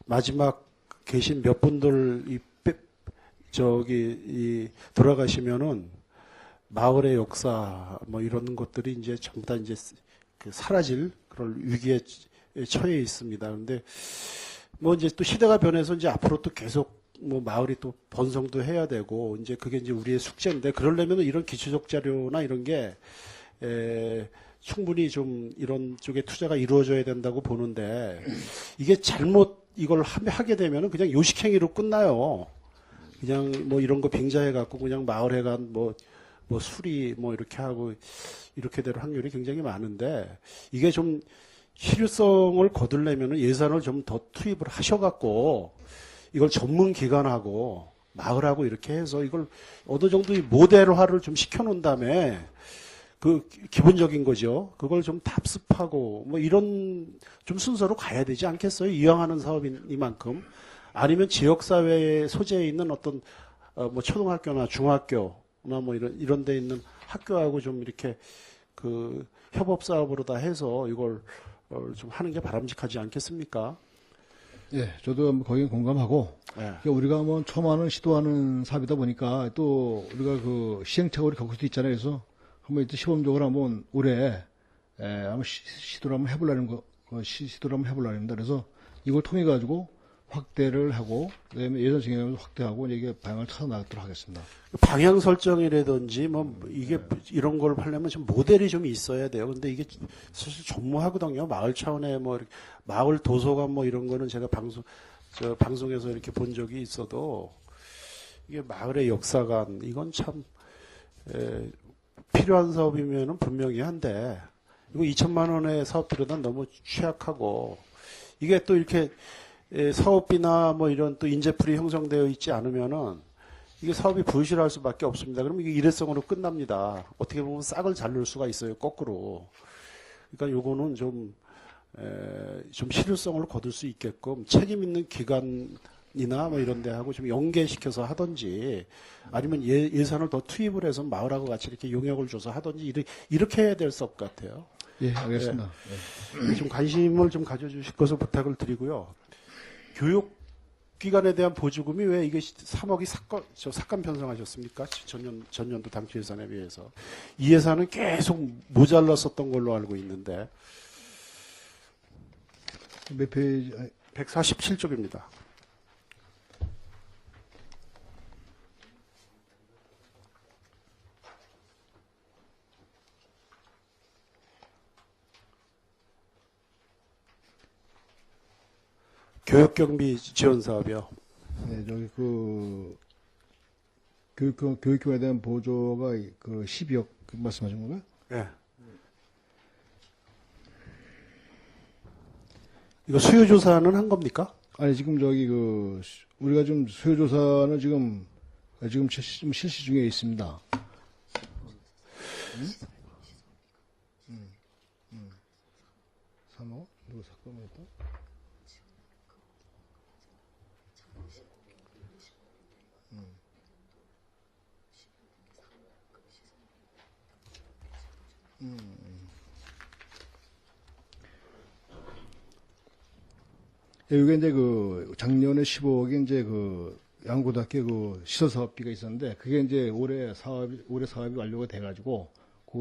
마지막 계신 몇 분들 돌아가시면은 마을의 역사 이런 것들이 이제 전부 다 이제 사라질 그런 위기에 처해 있습니다. 근데 이제 또 시대가 변해서 이제 앞으로 또 계속 마을이 또 번성도 해야 되고 이제 그게 이제 우리의 숙제인데 그러려면 이런 기초적 자료나 이런 게 충분히 좀 이런 쪽에 투자가 이루어져야 된다고 보는데 이게 잘못 이걸 하게 되면은 그냥 요식행위로 끝나요. 그냥 이런 거 빙자해 갖고 그냥 마을회관 수리 이렇게 하고 이렇게 될 확률이 굉장히 많은데 이게 좀 실효성을 거두려면 예산을 좀 더 투입을 하셔갖고 이걸 전문 기관하고 마을하고 이렇게 해서 이걸 어느 정도 모델화를 좀 시켜놓은 다음에 그 기본적인 거죠. 그걸 좀 답습하고 뭐 이런 좀 순서로 가야 되지 않겠어요? 이왕하는 사업이니만큼. 아니면 지역 사회에 소재에 있는 어떤 뭐 초등학교나 중학교나 뭐 이런 데 있는 학교하고 좀 이렇게 그 협업 사업으로 다 해서 이걸 좀 하는 게 바람직하지 않겠습니까? 예, 저도 거기에 공감하고, 예. 그러니까 우리가 뭐 처음 하는 시도하는 사업이다 보니까 또 우리가 그 시행착오를 겪을 수도 있잖아요. 그래서 한번 이제 시범적으로 한번 올해 한번 시도를 한번 시도를 한번 해보려고 합니다. 그래서 이걸 통해 가지고 확대를 하고, 그다음에 예산 증액을 확대하고 이게 방향을 찾아 나가도록 하겠습니다. 방향 설정이라든지 뭐 이게 이런 걸 하려면 좀 모델이 좀 있어야 돼요. 근데 이게 사실 전무하거든요. 마을 차원의 뭐 이렇게 마을 도서관 뭐 이런 거는 제가 방송에서 이렇게 본 적이 있어도 이게 마을의 역사관 이건 참 필요한 사업이면은 분명히 한데 이거 2천만 원의 사업비로는 너무 취약하고 이게 또 이렇게 사업비나 뭐 이런 또 인재풀이 형성되어 있지 않으면은 이게 사업이 부실할 수밖에 없습니다. 그럼 이게 일회성으로 끝납니다. 어떻게 보면 싹을 잘 넣을 수가 있어요. 거꾸로. 그러니까 요거는 좀 실효성을 거둘 수 있게끔 책임 있는 기관이나 뭐 이런 데하고 좀 연계시켜서 하든지 아니면 예산을 더 투입을 해서 마을하고 같이 이렇게 용역을 줘서 하든지 이렇게 해야 될 것 같아요. 예, 알겠습니다. 좀 관심을 좀 가져주실 것을 부탁을 드리고요. 교육기관에 대한 보조금이 왜 이게 3억이 삭감 편성하셨습니까? 전년도 당초 예산에 비해서. 이 예산은 계속 모자랐었던 걸로 알고 있는데. 몇 페이지? 147쪽입니다. 교육경비 지원 사업이요. 네, 저기 교육교에 대한 보조가 그 12억 말씀하신 건가요? 네. 이거 수요조사는 한 겁니까? 아니, 지금 저기 우리가 좀 수요조사는 지금 실시 중에 있습니다. 3호? 누구 사건을 했다? 이게 이제 작년에 15억이 이제 양고등학교 시설 사업비가 있었는데, 그게 이제 올해 사업이 완료가 돼가지고,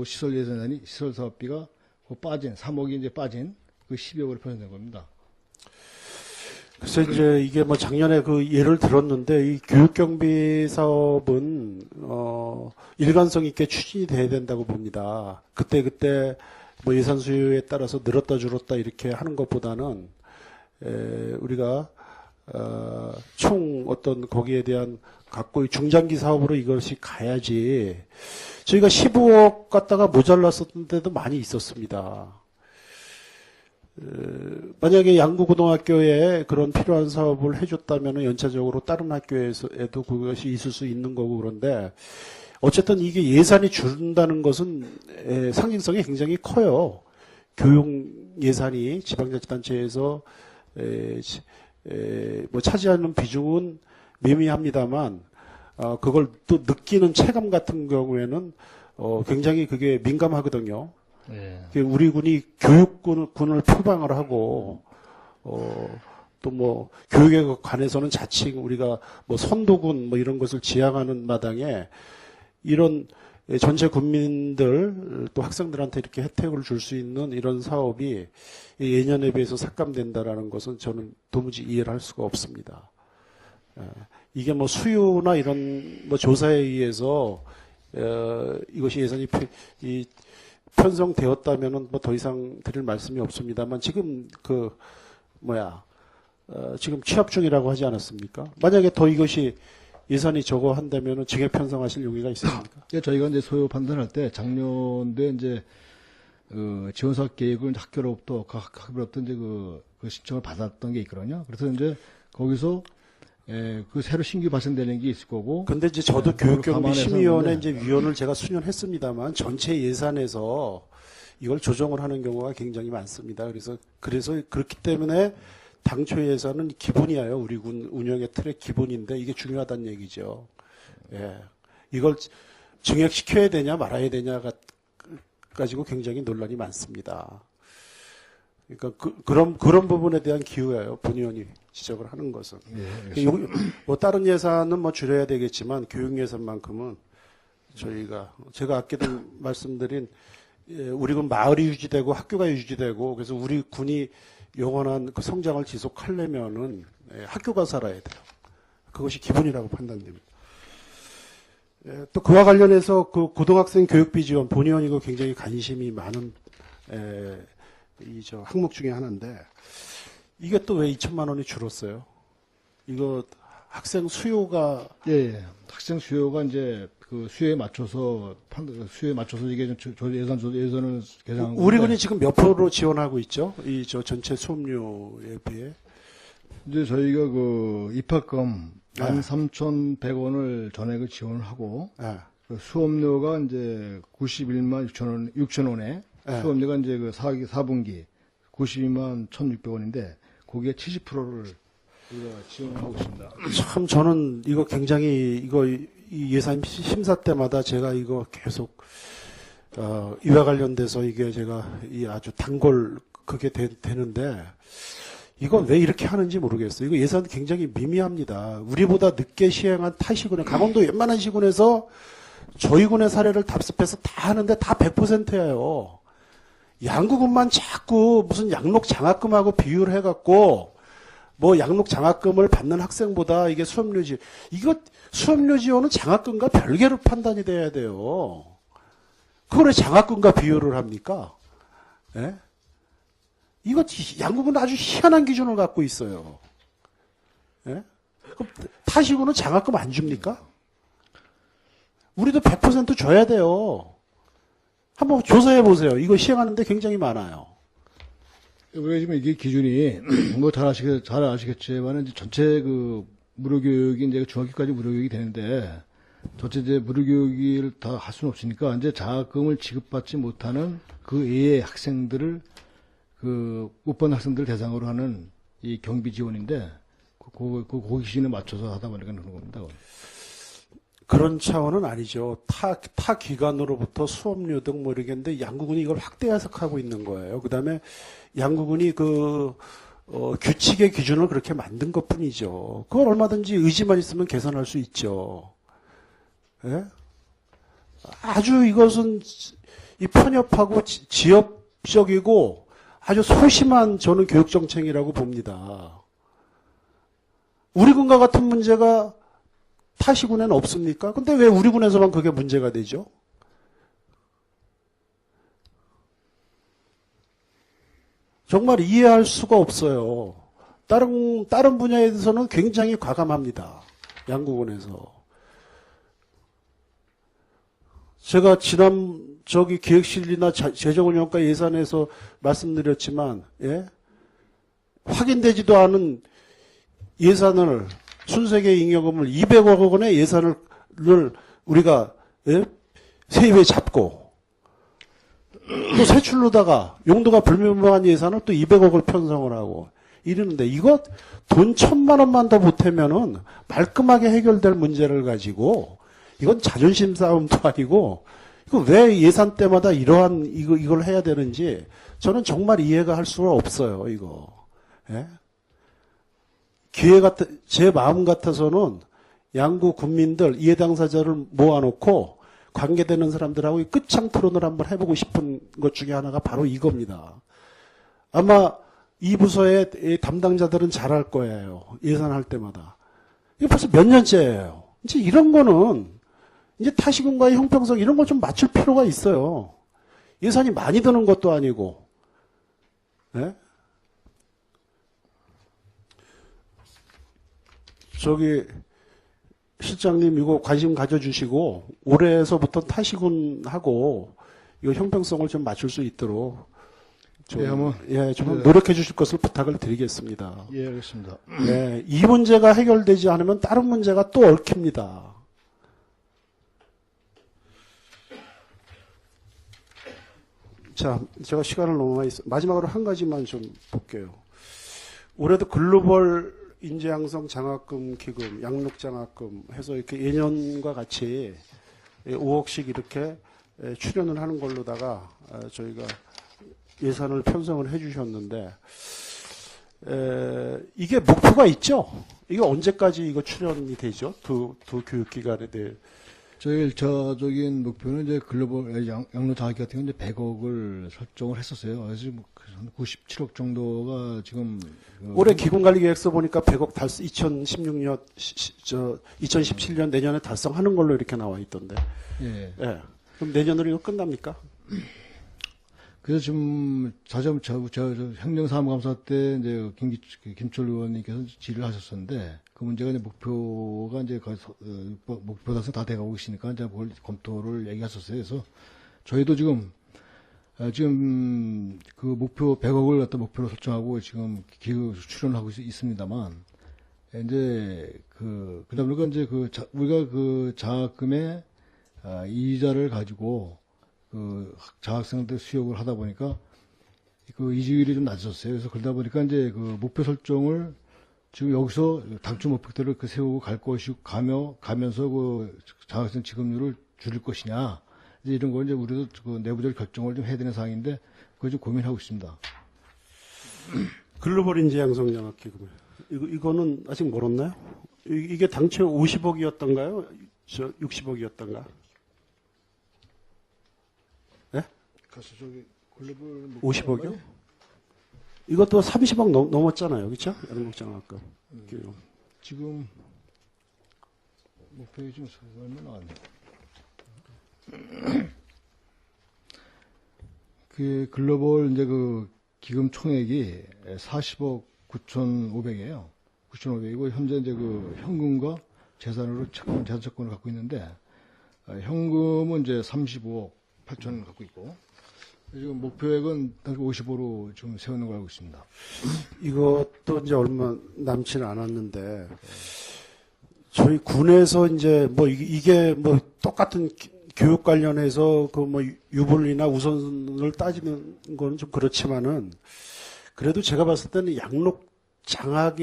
시설 예산이, 시설 사업비가 3억이 이제 빠진 12억으로 편성된 겁니다. 그래서 이제 이게 뭐 작년에 예를 들었는데 이 교육경비 사업은 일관성 있게 추진이 돼야 된다고 봅니다. 그때 뭐 예산 수요에 따라서 늘었다 줄었다 이렇게 하는 것보다는 우리가 총 어떤 거기에 대한 각고의 중장기 사업으로 이것이 가야지. 저희가 15억 갖다가 모자랐었던 데도 많이 있었습니다. 만약에 양구고등학교에 그런 필요한 사업을 해줬다면 연차적으로 다른 학교에도 그것이 있을 수 있는 거고 그런데 어쨌든 이게 예산이 줄는다는 것은 상징성이 굉장히 커요. 교육 예산이 지방자치단체에서 뭐 차지하는 비중은 미미합니다만 그걸 또 느끼는 체감 같은 경우에는 굉장히 그게 민감하거든요. 네. 우리 군이 교육군을 표방을 하고 또 뭐 교육에 관해서는 자칭 우리가 뭐 선도군 뭐 이런 것을 지향하는 마당에 이런 전체 국민들 또 학생들한테 이렇게 혜택을 줄 수 있는 이런 사업이 예년에 비해서 삭감된다라는 것은 저는 도무지 이해를 할 수가 없습니다. 이게 뭐 수요나 이런 뭐 조사에 의해서 이것이 예산이 편성되었다면은 뭐 더 이상 드릴 말씀이 없습니다만 지금 지금 취합 중이라고 하지 않았습니까? 만약에 더 이것이 예산이 저거 한다면은 증액 편성하실 용의가 있습니까? 예, 저희가 이제 소요 판단할 때 작년도에 이제 지원 사업 계획을 학교로부터 각 학교로부터 이제 그 신청을 받았던 게 있거든요. 그래서 이제 거기서 그 새로 신규 발생되는 게 있을 거고. 근데 이제 저도 그걸 교육경비 감안해서 심의위원회 하는데 이제 위원을 제가 수년했습니다만 전체 예산에서 이걸 조정을 하는 경우가 굉장히 많습니다. 그래서 그렇기 때문에 당초 예산은 기본이에요. 우리 군 운영의 틀의 기본인데 이게 중요하다는 얘기죠. 예. 이걸 증액시켜야 되냐 말아야 되냐가 가지고 굉장히 논란이 많습니다. 그러니까 그런 부분에 대한 기호예요. 본 의원이 지적을 하는 것은. 예, 뭐 다른 예산은 뭐 줄여야 되겠지만 교육 예산만큼은 제가 아까도 말씀드린 우리 군 마을이 유지되고 학교가 유지되고 그래서 우리 군이 영원한 그 성장을 지속하려면은 학교가 살아야 돼요. 그것이 기본이라고 판단됩니다. 또 그와 관련해서 그 고등학생 교육비 지원 본 의원이 그 굉장히 관심이 많은 저 항목 중에 하나인데 이게 또 왜 2천만 원이 줄었어요? 이거 학생 수요가 예. 학생 수요가 이제 그 수요에 맞춰서 이게 예산을 계산한 우리 건데 군이 지금 몇 프로 지원하고 있죠? 이 저 전체 수업료에 비해. 이제 저희가 그 입학금 13,100원을 전액을 지원을 하고 그 수업료가 이제 91만 6천 원에 수업료가 이제 그 4분기 92만 1,600원인데 거기에 70%를 우리가 지원하고 있습니다. 참 저는 이거 굉장히 이 예산 심사 때마다 제가 이거 계속 이와 관련돼서 이게 제가 이 아주 단골 그게 되는데 이건 왜 이렇게 하는지 모르겠어요. 이거 예산 굉장히 미미합니다. 우리보다 늦게 시행한 타 시군에 강원도 웬만한 시군에서 저희 군의 사례를 답습해서 다 하는데 다 100%예요. 양구군만 자꾸 무슨 양록 장학금하고 비유를 해갖고 뭐 양록 장학금을 받는 학생보다 이게 수업료 지원은 장학금과 별개로 판단이 돼야 돼요. 그걸 왜 장학금과 비교를 합니까? 예? 이거 양국은 아주 희한한 기준을 갖고 있어요. 예? 그럼 타시고는 장학금 안 줍니까? 우리도 100% 줘야 돼요. 한번 조사해 보세요. 이거 시행하는데 굉장히 많아요. 우리가 지금 이게 기준이 뭐 잘 아시겠지만 이제 전체 그 무료교육이 이제 중학교까지 무료교육이 되는데 전체 이제 무료교육을 다 할 수는 없으니까 이제 장학금을 지급받지 못하는 그 외의 학생들을 그 못 본 학생들 대상으로 하는 이 경비 지원인데 그 기준에 맞춰서 하다 보니까 그런 겁니다. 그런 차원은 아니죠. 타 기관으로부터 수업료 등 뭐 이러겠는데 양구군이 이걸 확대 해석하고 있는 거예요. 그 다음에 양구군이 규칙의 기준을 그렇게 만든 것 뿐이죠. 그걸 얼마든지 의지만 있으면 개선할 수 있죠. 예? 아주 이것은 이 편협하고 지엽적이고 아주 소심한 저는 교육정책이라고 봅니다. 우리 군과 같은 문제가 타시군에는 없습니까? 근데 왜 우리 군에서만 그게 문제가 되죠? 정말 이해할 수가 없어요. 다른 분야에 대해서는 굉장히 과감합니다. 양구군에서. 제가 지난 기획실이나 재정운영과 예산에서 말씀드렸지만, 예? 확인되지도 않은 예산을 순세계 잉여금을 200억 원의 예산을 우리가 세입에 잡고 또 세출로다가 용도가 불명확한 예산을 또 200억을 편성을 하고 이러는데 이거 돈 1,000만 원만 더 보태면은 말끔하게 해결될 문제를 가지고 이건 자존심 싸움도 아니고 이거 왜 예산 때마다 이걸 해야 되는지 저는 정말 이해가 할 수가 없어요. 이거. 예? 제 마음 같아서는 양구 군민들, 이해 당사자를 모아놓고 관계되는 사람들하고 끝장 토론을 한번 해보고 싶은 것 중에 하나가 바로 이겁니다. 아마 이 부서의 담당자들은 잘할 거예요. 예산할 때마다. 이게 벌써 몇 년째예요. 이제 이런 거는 이제 타시군과의 형평성 이런 거 좀 맞출 필요가 있어요. 예산이 많이 드는 것도 아니고. 네? 실장님 이거 관심 가져주시고 올해에서부터 타시군하고 이거 형평성을 좀 맞출 수 있도록 좀, 예, 한번. 좀 노력해 주실 것을 부탁을 드리겠습니다. 예, 알겠습니다. 네, 이 문제가 해결되지 않으면 다른 문제가 또 얽힙니다. 자, 제가 시간을 너무 많이 마지막으로 한 가지만 좀 볼게요. 올해도 글로벌 인재양성 장학금 기금, 양육장학금 해서 이렇게 예년과 같이 5억씩 이렇게 출연을 하는 걸로다가 저희가 예산을 편성을 해주셨는데 이게 목표가 있죠? 이게 언제까지 이거 출연이 되죠? 두 교육기관에 대해. 저희 1차적인 목표는 이제 글로벌 양로장학기 같은 경우는 이제 100억을 설정을 했었어요. 그래서 한 97억 정도가 지금 올해 기금관리계획서 보니까 100억 달성 2016년 2017년 내년에 달성하는 걸로 이렇게 나와 있던데. 예. 예. 그럼 내년으로 이거 끝납니까? 그래서 지금 저 행정사무감사 때 이제 김철 의원님께서 질의를 하셨었는데 그 문제가 이제 목표가 이제 목표 달성 다 돼가고 있으니까 이제 그걸 검토를 얘기하셨어요. 그래서 저희도 지금 그 목표 100억을 갖다 목표로 설정하고 지금 기획 출연하고 있습니다만 이제 그러다 보니까 이제 우리가 그 장학금의 이자를 가지고 그 장학생들 수용을 하다 보니까 그 이주율이 좀 낮아졌어요. 그래서 그러다 보니까 이제 그 목표 설정을 지금 여기서 당초 목표대로 세우고 갈 것이고 가면서 그 장학생 지급률을 줄일 것이냐 이제 이런 걸 이제 우리도 그 내부적 결정을 좀 해야 되는 사항인데 그걸 좀 고민하고 있습니다. 글로벌 인재 양성 장학기금 이거는 아직 멀었나요? 이게 당초 50억이었던가요? 60억이었던가? 예? 가서 저기 글로벌 50억이요? 이것도 30억 넘었잖아요. 그렇죠? 양육장학금. 지금 목표가 지금 얼마 나왔네. 그 글로벌 이제 그 기금 총액이 40억 9,500이에요. 9,500이고 현재 이제 그 현금과 재산 채권을 갖고 있는데 현금은 이제 35억 8천을 갖고 있고 지금 목표액은 55로 지금 세우는 걸 알고 있습니다. 이것도 이제 얼마 남지는 않았는데 저희 군에서 이제 뭐 이게 뭐 똑같은 교육 관련해서 그 뭐 유불리나 우선을 따지는 거는 좀 그렇지만은 그래도 제가 봤을 때는 양록 장학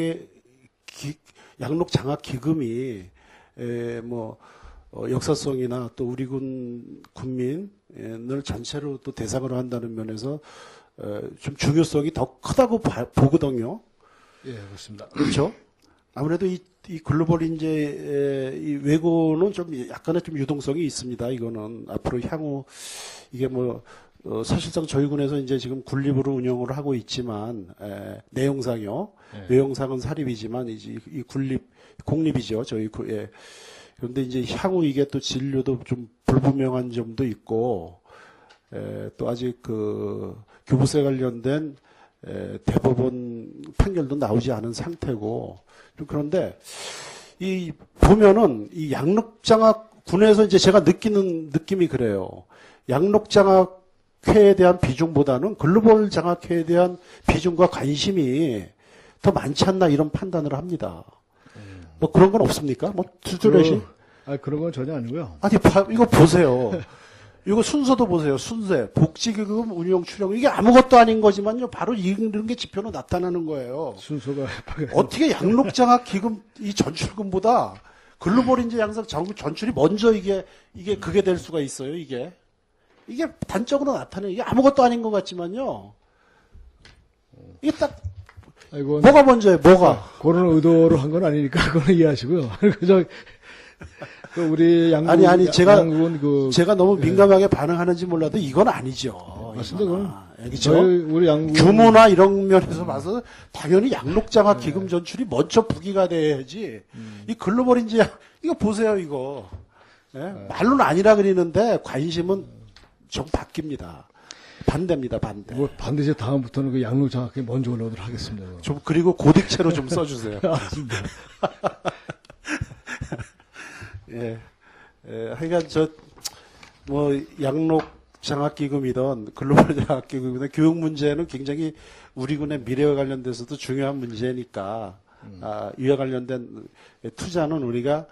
기금이 뭐 역사성이나 또 우리 군민을 전체로 또 대상으로 한다는 면에서 좀 중요성이 더 크다고 보거든요. 예, 그렇습니다. 그렇죠? 아무래도 이 글로벌 인재 이 외고는 좀 약간의 좀 유동성이 있습니다. 이거는 앞으로 향후 이게 뭐 사실상 저희 군에서 이제 지금 군립으로 운영을 하고 있지만 내용상요. 외형상은 사립이지만 이제 이 공립이죠. 저희 예. 그런데 이제 향후 이게 또 진료도 좀 불분명한 점도 있고, 또 아직 그 교부세 관련된 대법원 판결도 나오지 않은 상태고, 좀 그런데 이 보면은 이 양록장학 군에서 이제 제가 느끼는 느낌이 그래요. 양록장학회에 대한 비중보다는 글로벌 장학회에 대한 비중과 관심이 더 많지 않나 이런 판단을 합니다. 뭐 그런 건 없습니까? 뭐 투투렛이? 그런 건 전혀 아니고요. 아니 이거 보세요. 이거 순서도 보세요. 순세, 복지기금, 운용 출연 이게 아무것도 아닌 거지만요. 바로 이런 게 지표로 나타나는 거예요. 순서가 어떻게 양록장학 기금 이 전출금보다 글로벌 인재 양성 전출이 먼저 이게 그게 될 수가 있어요. 이게 단적으로 나타내요. 이게 아무것도 아닌 것 같지만요. 이게 딱 뭐가 먼저예요? 뭐가? 그런 의도로 한 건 아니니까 그건 이해하시고요. 그저 우리 양국 아니 제가 너무 예. 민감하게 반응하는지 몰라도 이건 아니죠. 맞습니다. 그건 그렇죠? 우리 양국 규모나 이런 면에서 봐서 당연히 양록장학 기금 전출이 먼저 부기가 돼야지. 이 글로벌 인재 이거 보세요 이거. 예? 말로는 아니라 그러는데 관심은 좀 바뀝니다. 반대입니다, 반대. 뭐 반드시 다음부터는 그 양록장학회 먼저 올라오도록 하겠습니다. 좀 그리고 고딕체로 좀 써주세요. 알겠습니다. 예, 하여간 양록 장학기금이든 글로벌 장학기금이든 교육 문제는 굉장히 우리 군의 미래와 관련돼서도 중요한 문제니까 이와 관련된 투자는 우리가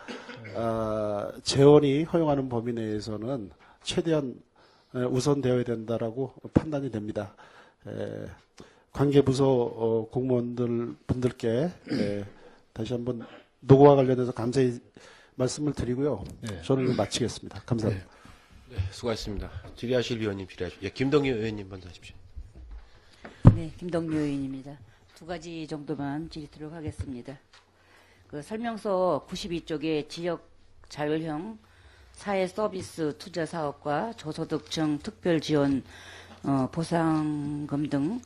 재원이 허용하는 범위 내에서는 최대한 우선되어야 된다라고 판단이 됩니다. 관계부서 공무원들 분들께 다시 한번 노고와 관련해서 감사히 말씀을 드리고요. 저는 이거 마치겠습니다. 감사합니다. 네, 수고하셨습니다. 질의하실 위원님 질의하십시오. 예, 김동희 의원님 먼저 하십시오. 네, 김동규 의원입니다. 두 가지 정도만 질의하도록 하겠습니다. 그 설명서 92쪽에 지역 자율형 사회 서비스 투자 사업과 저소득층 특별 지원 보상금 등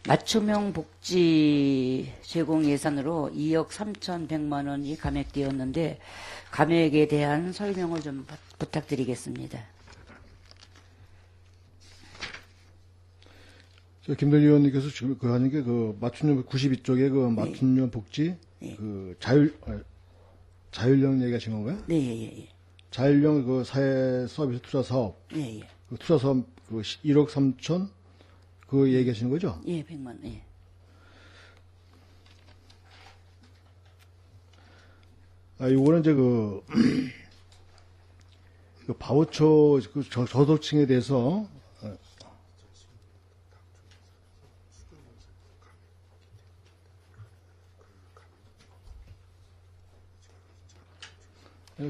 맞춤형 복지 제공 예산으로 2억 3,100만 원이 감액되었는데 감액에 대한 설명을 좀 부탁드리겠습니다. 김동희 의원님께서 지금 그 하는 게 그 맞춤형 92쪽에 그 맞춤형 복지 그 자율형 얘기하신 건가요? 네, 예. 자율형 그 사회 서비스 투자 사업. 예. 그 투자 사업 그 1억 3천 그 얘기하시는 거죠? 예, 100만. 예. 요거는 이제 그 바우처 그 저소득층에 대해서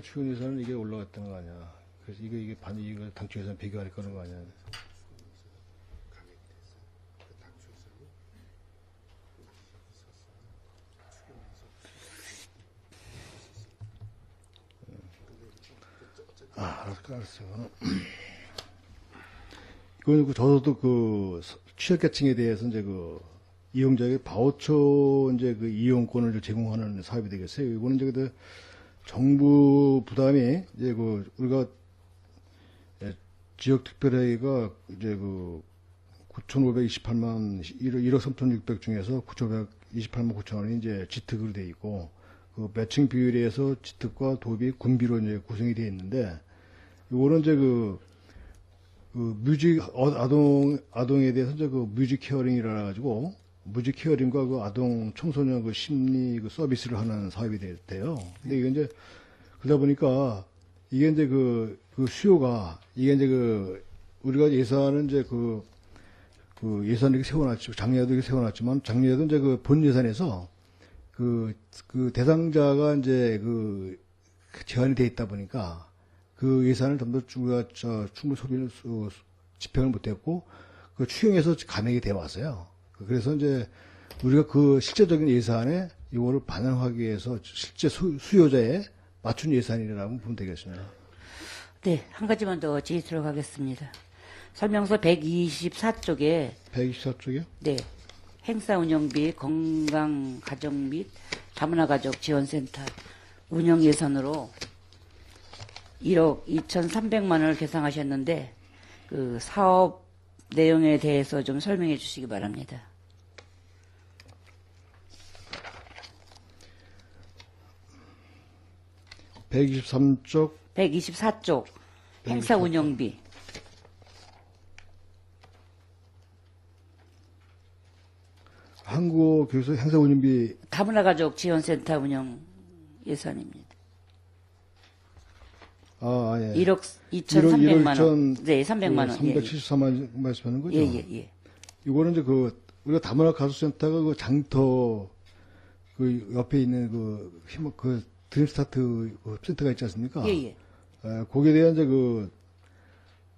추경 예산은 이게 올라갔던 거 아니야. 그래서 이게 당초 예산 비교할 거는 거 아니야. 알았어. 이거는 그 저소득 그 취약계층에 대해서 이제 그 이용자에게 바우처 이제 그 이용권을 제공하는 사업이 되겠어요. 이거는 이제 그 정부 부담이 이제 그 우리가 지역 특별회의가 이제 그 9,528만 1억 3,600 중에서 9,528만 9천 원이 이제 지특으로 돼 있고 그 매칭 비율에 의해서 지특과 도입이 군비로 이제 구성이 되어 있는데 요거는 이제 그 뮤직 아동에 대해서 이제 그 뮤직 케어링이라 가지고 뮤직 케어링과 그 아동 청소년 그 심리 그 서비스를 하는 사업이 돼요. 근데 이게 이제 그러다 보니까 이게 이제 그 수요가 이게 이제 그 우리가 예산은 이제 그 예산을 이렇게 세워놨죠. 작년에도 이렇게 세워놨지만 작년에도 이제 그 본 예산에서 그 대상자가 이제 그 제한이 돼 있다 보니까 그 예산을 좀 더 우리가 충분히 소비를 집행을 못했고 그 추경에서 감액이 돼 왔어요. 그래서 이제 우리가 그 실제적인 예산에 이거를 반영하기 위해서 실제 수요자에 맞춘 예산이라고 보면 되겠습니다. 네, 한 가지만 더 질의하도록 하겠습니다. 설명서 124쪽에 124쪽이요? 네, 행사 운영비 건강가정 및 다문화가족 지원센터 운영 예산으로 1억 2,300만 원을 계상하셨는데 그 사업 내용에 대해서 좀 설명해 주시기 바랍니다. (123쪽) 124쪽 행사 운영비 한국교육소 행사 운영비 다문화가족 지원센터 운영 예산입니다. 예. 1억 2,300만 원. 1억 네, 300만 원. 374만 원 말씀하는 거죠? 예. 이거는 이제 우리가 다문화 가수센터가 그 장터 그 옆에 있는 그 드림스타트 그 센터가 있지 않습니까? 예. 거기에 대한 이제 그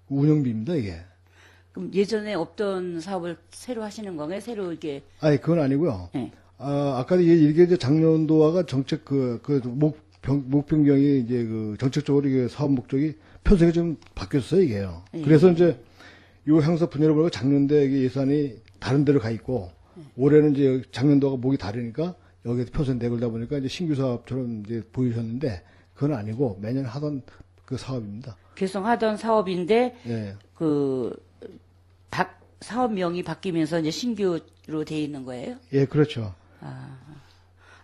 운영비입니다, 이게. 그럼 예전에 없던 사업을 새로 하시는 건가요? 새로 이렇게. 아니, 그건 아니고요. 예. 아까 이게 이제 작년도와가 정책 목 변경이 이제 그 정책적으로 이게 사업 목적이 편성이 좀 바뀌었어요, 이게요. 그래서 이제 요 행사 분야를 보니까 작년도에 이게 예산이 다른 데로 가 있고 올해는 이제 작년도가 목이 다르니까 여기에 편성되고 그러다 보니까 이제 신규 사업처럼 이제 보이셨는데 그건 아니고 매년 하던 그 사업입니다. 계속 하던 사업인데 예. 사업명이 바뀌면서 이제 신규로 돼 있는 거예요? 예, 그렇죠.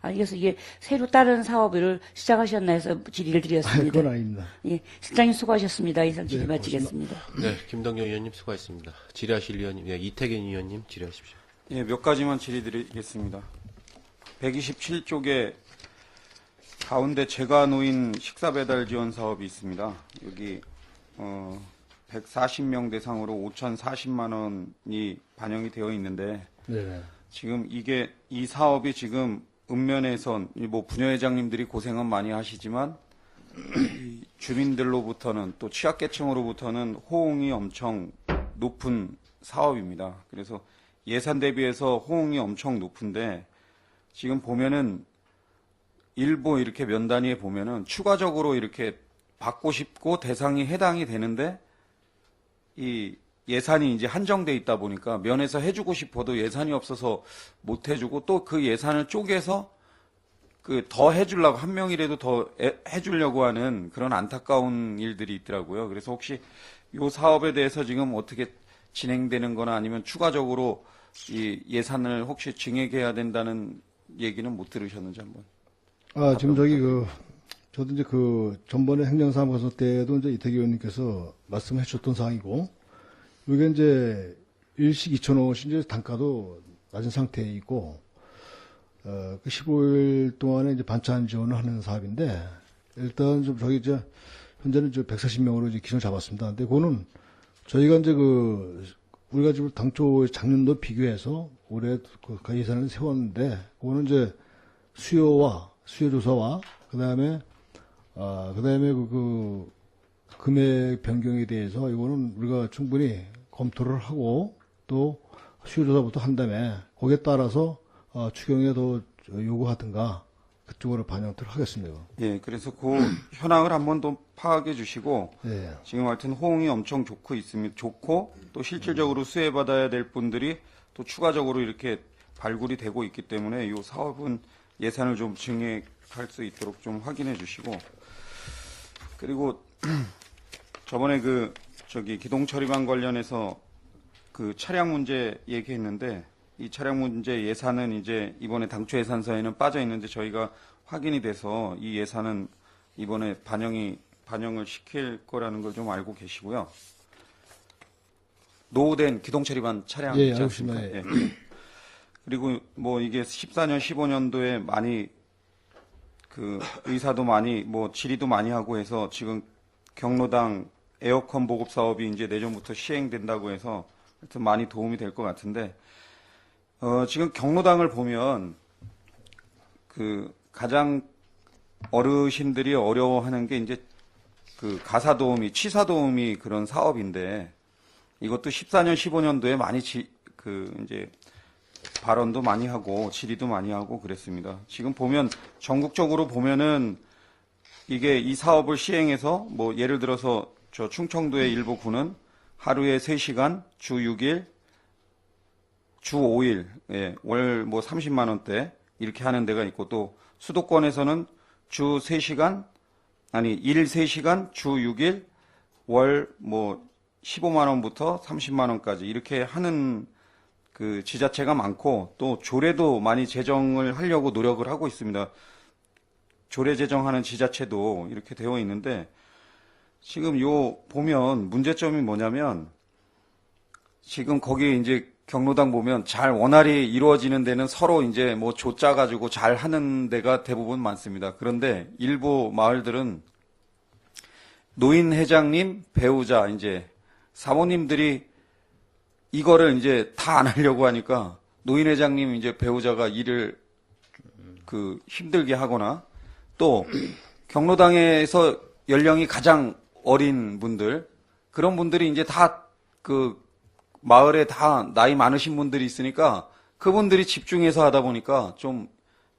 아니, 그래서 이게 새로 다른 사업을 시작하셨나 해서 질의를 드렸습니다. 그건 아닙니다. 예, 실장님 수고하셨습니다. 이상 질의 네, 마치겠습니다. 네, 김동경 의원님 수고하셨습니다. 질의하실 의원님, 네, 이태균 의원님 질의하십시오. 예, 몇 가지만 질의드리겠습니다. 127쪽에 가운데 제가 놓인 식사 배달 지원 사업이 있습니다. 여기 140명 대상으로 5,040만 원이 반영이 되어 있는데 네. 지금 이 사업이 지금 읍면에선 뭐 부녀회장님들이 고생은 많이 하시지만 이 주민들로부터는 또 취약계층으로부터는 호응이 엄청 높은 사업입니다. 그래서 예산 대비해서 호응이 엄청 높은데 지금 보면은 일부 이렇게 면 단위에 보면은 추가적으로 이렇게 받고 싶고 대상이 해당이 되는데 이 예산이 이제 한정돼 있다 보니까 면에서 해주고 싶어도 예산이 없어서 못 해주고 또 그 예산을 쪼개서 그 더 해주려고 한 명이라도 더 해주려고 하는 그런 안타까운 일들이 있더라고요. 그래서 혹시 이 사업에 대해서 지금 어떻게 진행되는 거나 아니면 추가적으로 이 예산을 혹시 증액해야 된다는 얘기는 못 들으셨는지 한번. 지금 저도 이제 전번에 행정사무소 때도 이제 이태기 의원님께서 말씀해 주셨던 사항이고, 이게 이제 일식 2,500원씩 이제 단가도 낮은 상태에 있고, 그 15일 동안에 이제 반찬 지원을 하는 사업인데, 일단 좀 현재는 140명으로 이제 기준을 잡았습니다. 근데 그거는 저희가 이제 우리가 지금 당초 작년도 비교해서 올해 그 예산을 세웠는데, 그거는 이제 수요 조사와, 그 다음에 금액 변경에 대해서 이거는 우리가 충분히 검토를 하고 또 수요 조사부터 한 다음에 거기에 따라서 추경에 더 요구하든가 그쪽으로 반영을 하겠습니다. 예, 그래서 그 현황을 한번 더 파악해 주시고 예. 지금 하여튼 호응이 엄청 좋고 또 실질적으로 수혜받아야 될 분들이 또 추가적으로 이렇게 발굴이 되고 있기 때문에 이 사업은 예산을 좀 증액할 수 있도록 좀 확인해 주시고, 그리고 저번에 기동 처리반 관련해서 그 차량 문제 얘기했는데 이 차량 문제 예산은 이제 이번에 당초 예산서에는 빠져 있는데 저희가 확인이 돼서 이 예산은 이번에 반영을 시킬 거라는 걸 좀 알고 계시고요. 노후된 기동 처리반 차량 예, 있지 않습니까? 알겠습니다. 예. 그리고 뭐 이게 14년, 15년도에 많이 그 의사도 많이 뭐 질의도 많이 하고 해서 지금 경로당 에어컨 보급 사업이 이제 내년부터 시행된다고 해서 하여튼 많이 도움이 될 것 같은데 지금 경로당을 보면 그 가장 어르신들이 어려워하는 게 이제 그 가사도우미, 취사도우미 그런 사업인데 이것도 14년, 15년도에 많이 이제 발언도 많이 하고 질의도 많이 하고 그랬습니다. 지금 보면 전국적으로 보면은 이게 이 사업을 시행해서 뭐 예를 들어서 저 충청도의 일부 구는 하루에 3시간, 주 6일, 주 5일, 예, 월 뭐 30만 원대 이렇게 하는 데가 있고 또 수도권에서는 주 3시간, 일 3시간, 주 6일, 월 뭐 15만 원부터 30만 원까지 이렇게 하는 그 지자체가 많고 또 조례도 많이 제정을 하려고 노력을 하고 있습니다. 조례 제정하는 지자체도 이렇게 되어 있는데 지금 보면 문제점이 뭐냐면 지금 거기 이제 경로당 보면 잘 원활히 이루어지는 데는 서로 이제 뭐 조짜 가지고 잘 하는 데가 대부분 많습니다. 그런데 일부 마을들은 노인 회장님, 배우자 이제 사모님들이 이거를 이제 다 안 하려고 하니까 노인 회장님 이제 배우자가 일을 힘들게 하거나 또 경로당에서 연령이 가장 어린 분들 그런 분들이 이제 다 마을에 다 나이 많으신 분들이 있으니까 그분들이 집중해서 하다 보니까 좀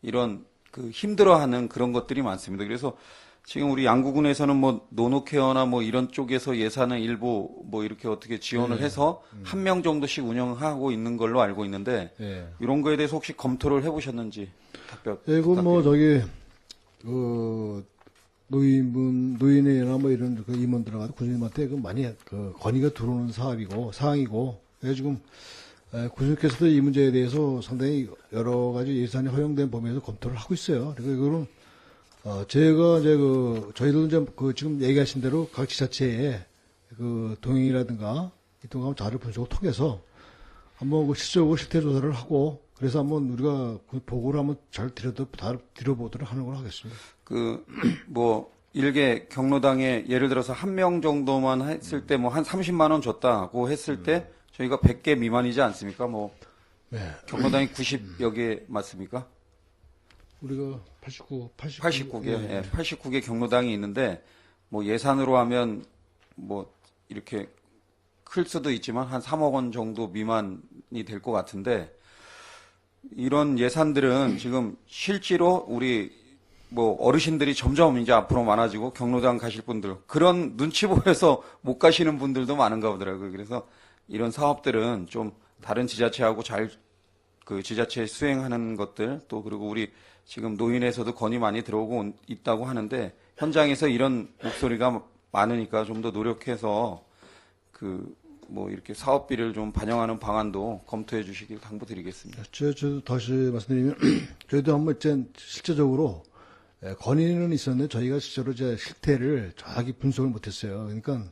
이런 힘들어하는 그런 것들이 많습니다. 그래서 지금 우리 양구군에서는 뭐 노노케어나 뭐 이런 쪽에서 예산을 일부 뭐 이렇게 어떻게 지원을 해서 한 명 정도씩 운영하고 있는 걸로 알고 있는데 이런 거에 대해서 혹시 검토를 해보셨는지 답변. 이건 뭐 노인이나 뭐 이런 임원 들어가서 군수님한테 많이 건의가 들어오는 사항이고, 지금 군수께서도 이 문제에 대해서 상당히 여러 가지 예산이 허용된 범위에서 검토를 하고 있어요. 그리고 이거는 제가 이제 저희들도 이제 지금 얘기하신 대로 각 지자체에 동행이라든가 이동감 자료 분석을 통해서 한번 실질적으로 실태 조사를 하고 그래서 한번 우리가 보고를 한번 잘 드려보도록 하는 걸로 하겠습니다. 일개 경로당에 예를 들어서 한 명 정도만 했을 때 한 30만 원 줬다고 했을 때 저희가 100개 미만이지 않습니까? 네. 경로당이 90여 개 맞습니까? 우리가 89개. 예, 89개 경로당이 있는데, 예산으로 하면, 이렇게 클 수도 있지만, 한 3억 원 정도 미만이 될 것 같은데, 이런 예산들은 지금 실제로 우리, 어르신들이 점점 이제 앞으로 많아지고, 경로당 가실 분들, 그런 눈치 보여서 못 가시는 분들도 많은가 보더라고요. 그래서 이런 사업들은 좀 다른 지자체하고 지자체 수행하는 것들, 또 그리고 우리 지금 노인에서도 건의 많이 들어오고 있다고 하는데 현장에서 이런 목소리가 많으니까 좀 더 노력해서 이렇게 사업비를 좀 반영하는 방안도 검토해 주시길 당부드리겠습니다. 저 다시 말씀드리면 저희도 한번 실제적으로 건의는 있었는데 저희가 실제로 이제 실태를 정확히 분석을 못했어요. 그러니까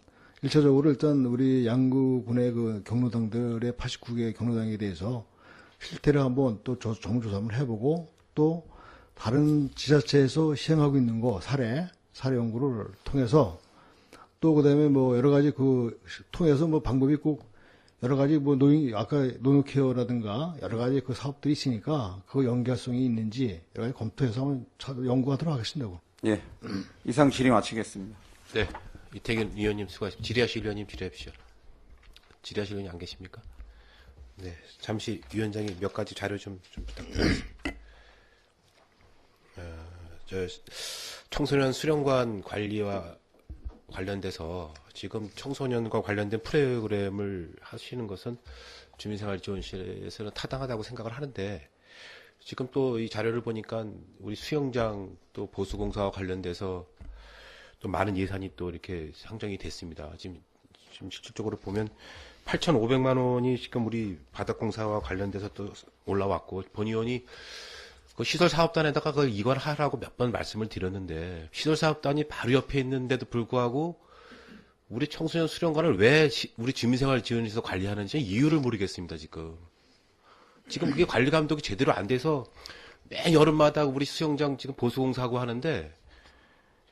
1차적으로 일단 우리 양구군의 경로당들의 89개 경로당에 대해서 실태를 한번 또 전문조사 한번 해보고 또 다른 지자체에서 시행하고 있는 거 사례 연구를 통해서 또 그다음에 여러 가지 통해서 방법이 꼭 여러 가지 아까 노노케어라든가 여러 가지 사업들이 있으니까 그 연결성이 있는지 여러 가지 검토해서 한번 연구하도록 하겠습니다. 예. 이상 질의 마치겠습니다. 네. 이태균 위원님 수고하십니다. 질의하실 위원님 질의해 주시죠. 질의하실 위원님 안 계십니까? 네. 잠시 위원장이 몇 가지 자료 좀 부탁드리겠습니다. 청소년 수련관 관리와 관련돼서 지금 청소년과 관련된 프로그램을 하시는 것은 주민생활지원실에서는 타당하다고 생각을 하는데 지금 또 이 자료를 보니까 우리 수영장 또 보수공사와 관련돼서 또 많은 예산이 또 이렇게 상정이 됐습니다. 지금 실질적으로 보면 8,500만 원이 지금 우리 바닥공사와 관련돼서 또 올라왔고 본 의원이 시설사업단에다가 그걸 이관하라고 몇 번 말씀을 드렸는데 시설사업단이 바로 옆에 있는데도 불구하고 우리 청소년 수련관을 왜 우리 주민생활지원에서 관리하는지 이유를 모르겠습니다. 지금 그게 관리 감독이 제대로 안 돼서 매 여름마다 우리 수영장 지금 보수공사하고 하는데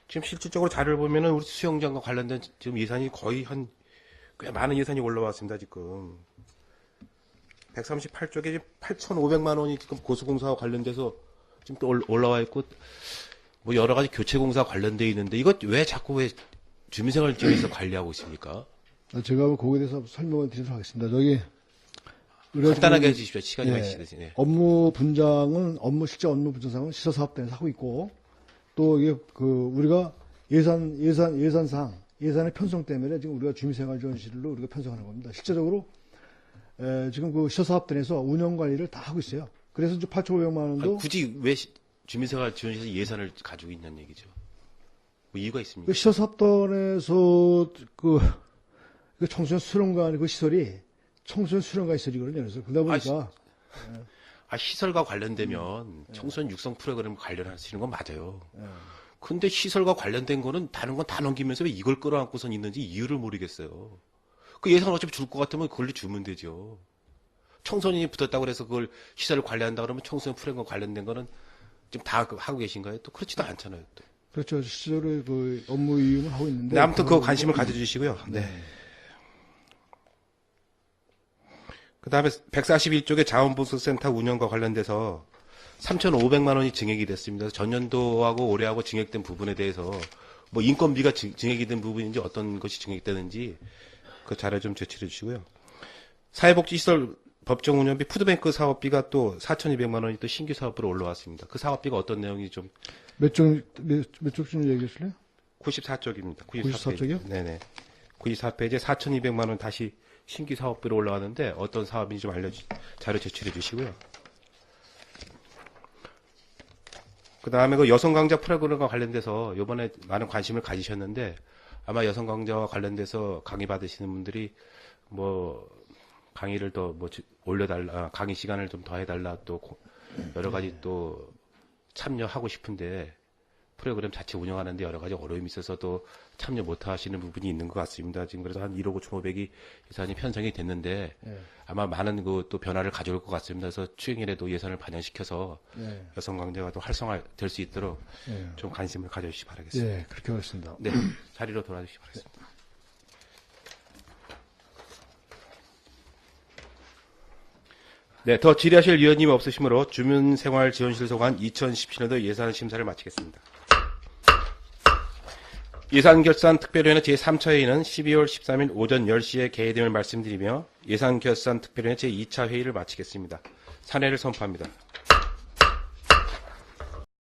지금 실질적으로 자료를 보면은 우리 수영장과 관련된 지금 예산이 거의 꽤 많은 예산이 올라왔습니다. 지금 138쪽에 지금 8,500만 원이 지금 보수공사와 관련돼서 지금 또 올라와 있고 여러 가지 교체공사 관련돼 있는데 이것 왜 자꾸 주민생활지원에서 관리하고 있습니까? 제가 거기에 대해서 설명을 드리도록 하겠습니다. 간단하게 해주십시오. 시간이 많이 지나시네. 실제 업무 분장상은 시설사업단에서 하고 있고 또 이게 우리가 예산의 편성 때문에 지금 우리가 주민생활지원실로 우리가 편성하는 겁니다. 실제적으로 지금 시설사업단에서 운영 관리를 다 하고 있어요. 그래서 이제 8,500만 원도 굳이 왜 주민생활지원실에서 예산을 가지고 있는 얘기죠? 이유가 있습니까? 시설사업단에서 청소년 수련관 시설이 청소년 수련관 시설이거든요. 그래서 그러다 보니까 시설과 관련되면 청소년 육성 프로그램 관련하시는 건 맞아요. 근데 시설과 관련된 거는 다른 건 다 넘기면서 왜 이걸 끌어안고선 있는지 이유를 모르겠어요. 그 예산 어차피 줄 것 같으면 그걸로 주면 되죠. 청소년이 붙었다고 그래서 그걸 시설을 관리한다 그러면 청소년 프로그램과 관련된 거는 지금 다 하고 계신가요? 또 그렇지도 않잖아요. 또. 그렇죠. 실제로 업무 이용을 하고 있는데. 네, 아무튼 그거 관심을 가져주시고요. 네. 그 다음에 141쪽의 자원보수센터 운영과 관련돼서 3,500만 원이 증액이 됐습니다. 전년도하고 올해하고 증액된 부분에 대해서 인건비가 증액이 된 부분인지 어떤 것이 증액되는지 그 자료 좀 제출해 주시고요. 사회복지시설 법정 운영비 푸드뱅크 사업비가 또 4,200만 원이 또 신규 사업으로 올라왔습니다. 그 사업비가 어떤 내용이 좀 몇 쪽쯤 얘기해 주실래요? 94쪽입니다. 94쪽이요? 네네. 94페이지에 4,200만 원 다시 신규 사업비로 올라왔는데 어떤 사업인지 좀 자료 제출해 주시고요. 그 다음에 여성 강좌 프로그램과 관련돼서 이번에 많은 관심을 가지셨는데 아마 여성 강좌와 관련돼서 강의 받으시는 분들이 강의를 더 뭐 올려달라, 강의 시간을 좀 더 해달라, 또 여러 가지 또 참여하고 싶은데 프로그램 자체 운영하는데 여러 가지 어려움이 있어서 또 참여 못 하시는 부분이 있는 것 같습니다. 지금 그래서 한 1억 5,500이 예산이 편성이 됐는데 아마 많은 그 또 변화를 가져올 것 같습니다. 그래서 추경일에도 예산을 반영시켜서 여성 강제가 또 활성화될 수 있도록 좀 관심을 가져주시기 바라겠습니다. 예, 그렇게 하겠습니다. 네, 자리로 돌아주시기 바라겠습니다. 네, 더 질의하실 위원님 없으시므로 주민생활지원실 소관 2017년도 예산 심사를 마치겠습니다. 예산결산특별위원회 제3차 회의는 12월 13일 오전 10시에 개회됨을 말씀드리며 예산결산특별위원회 제2차 회의를 마치겠습니다. 산회를 선포합니다.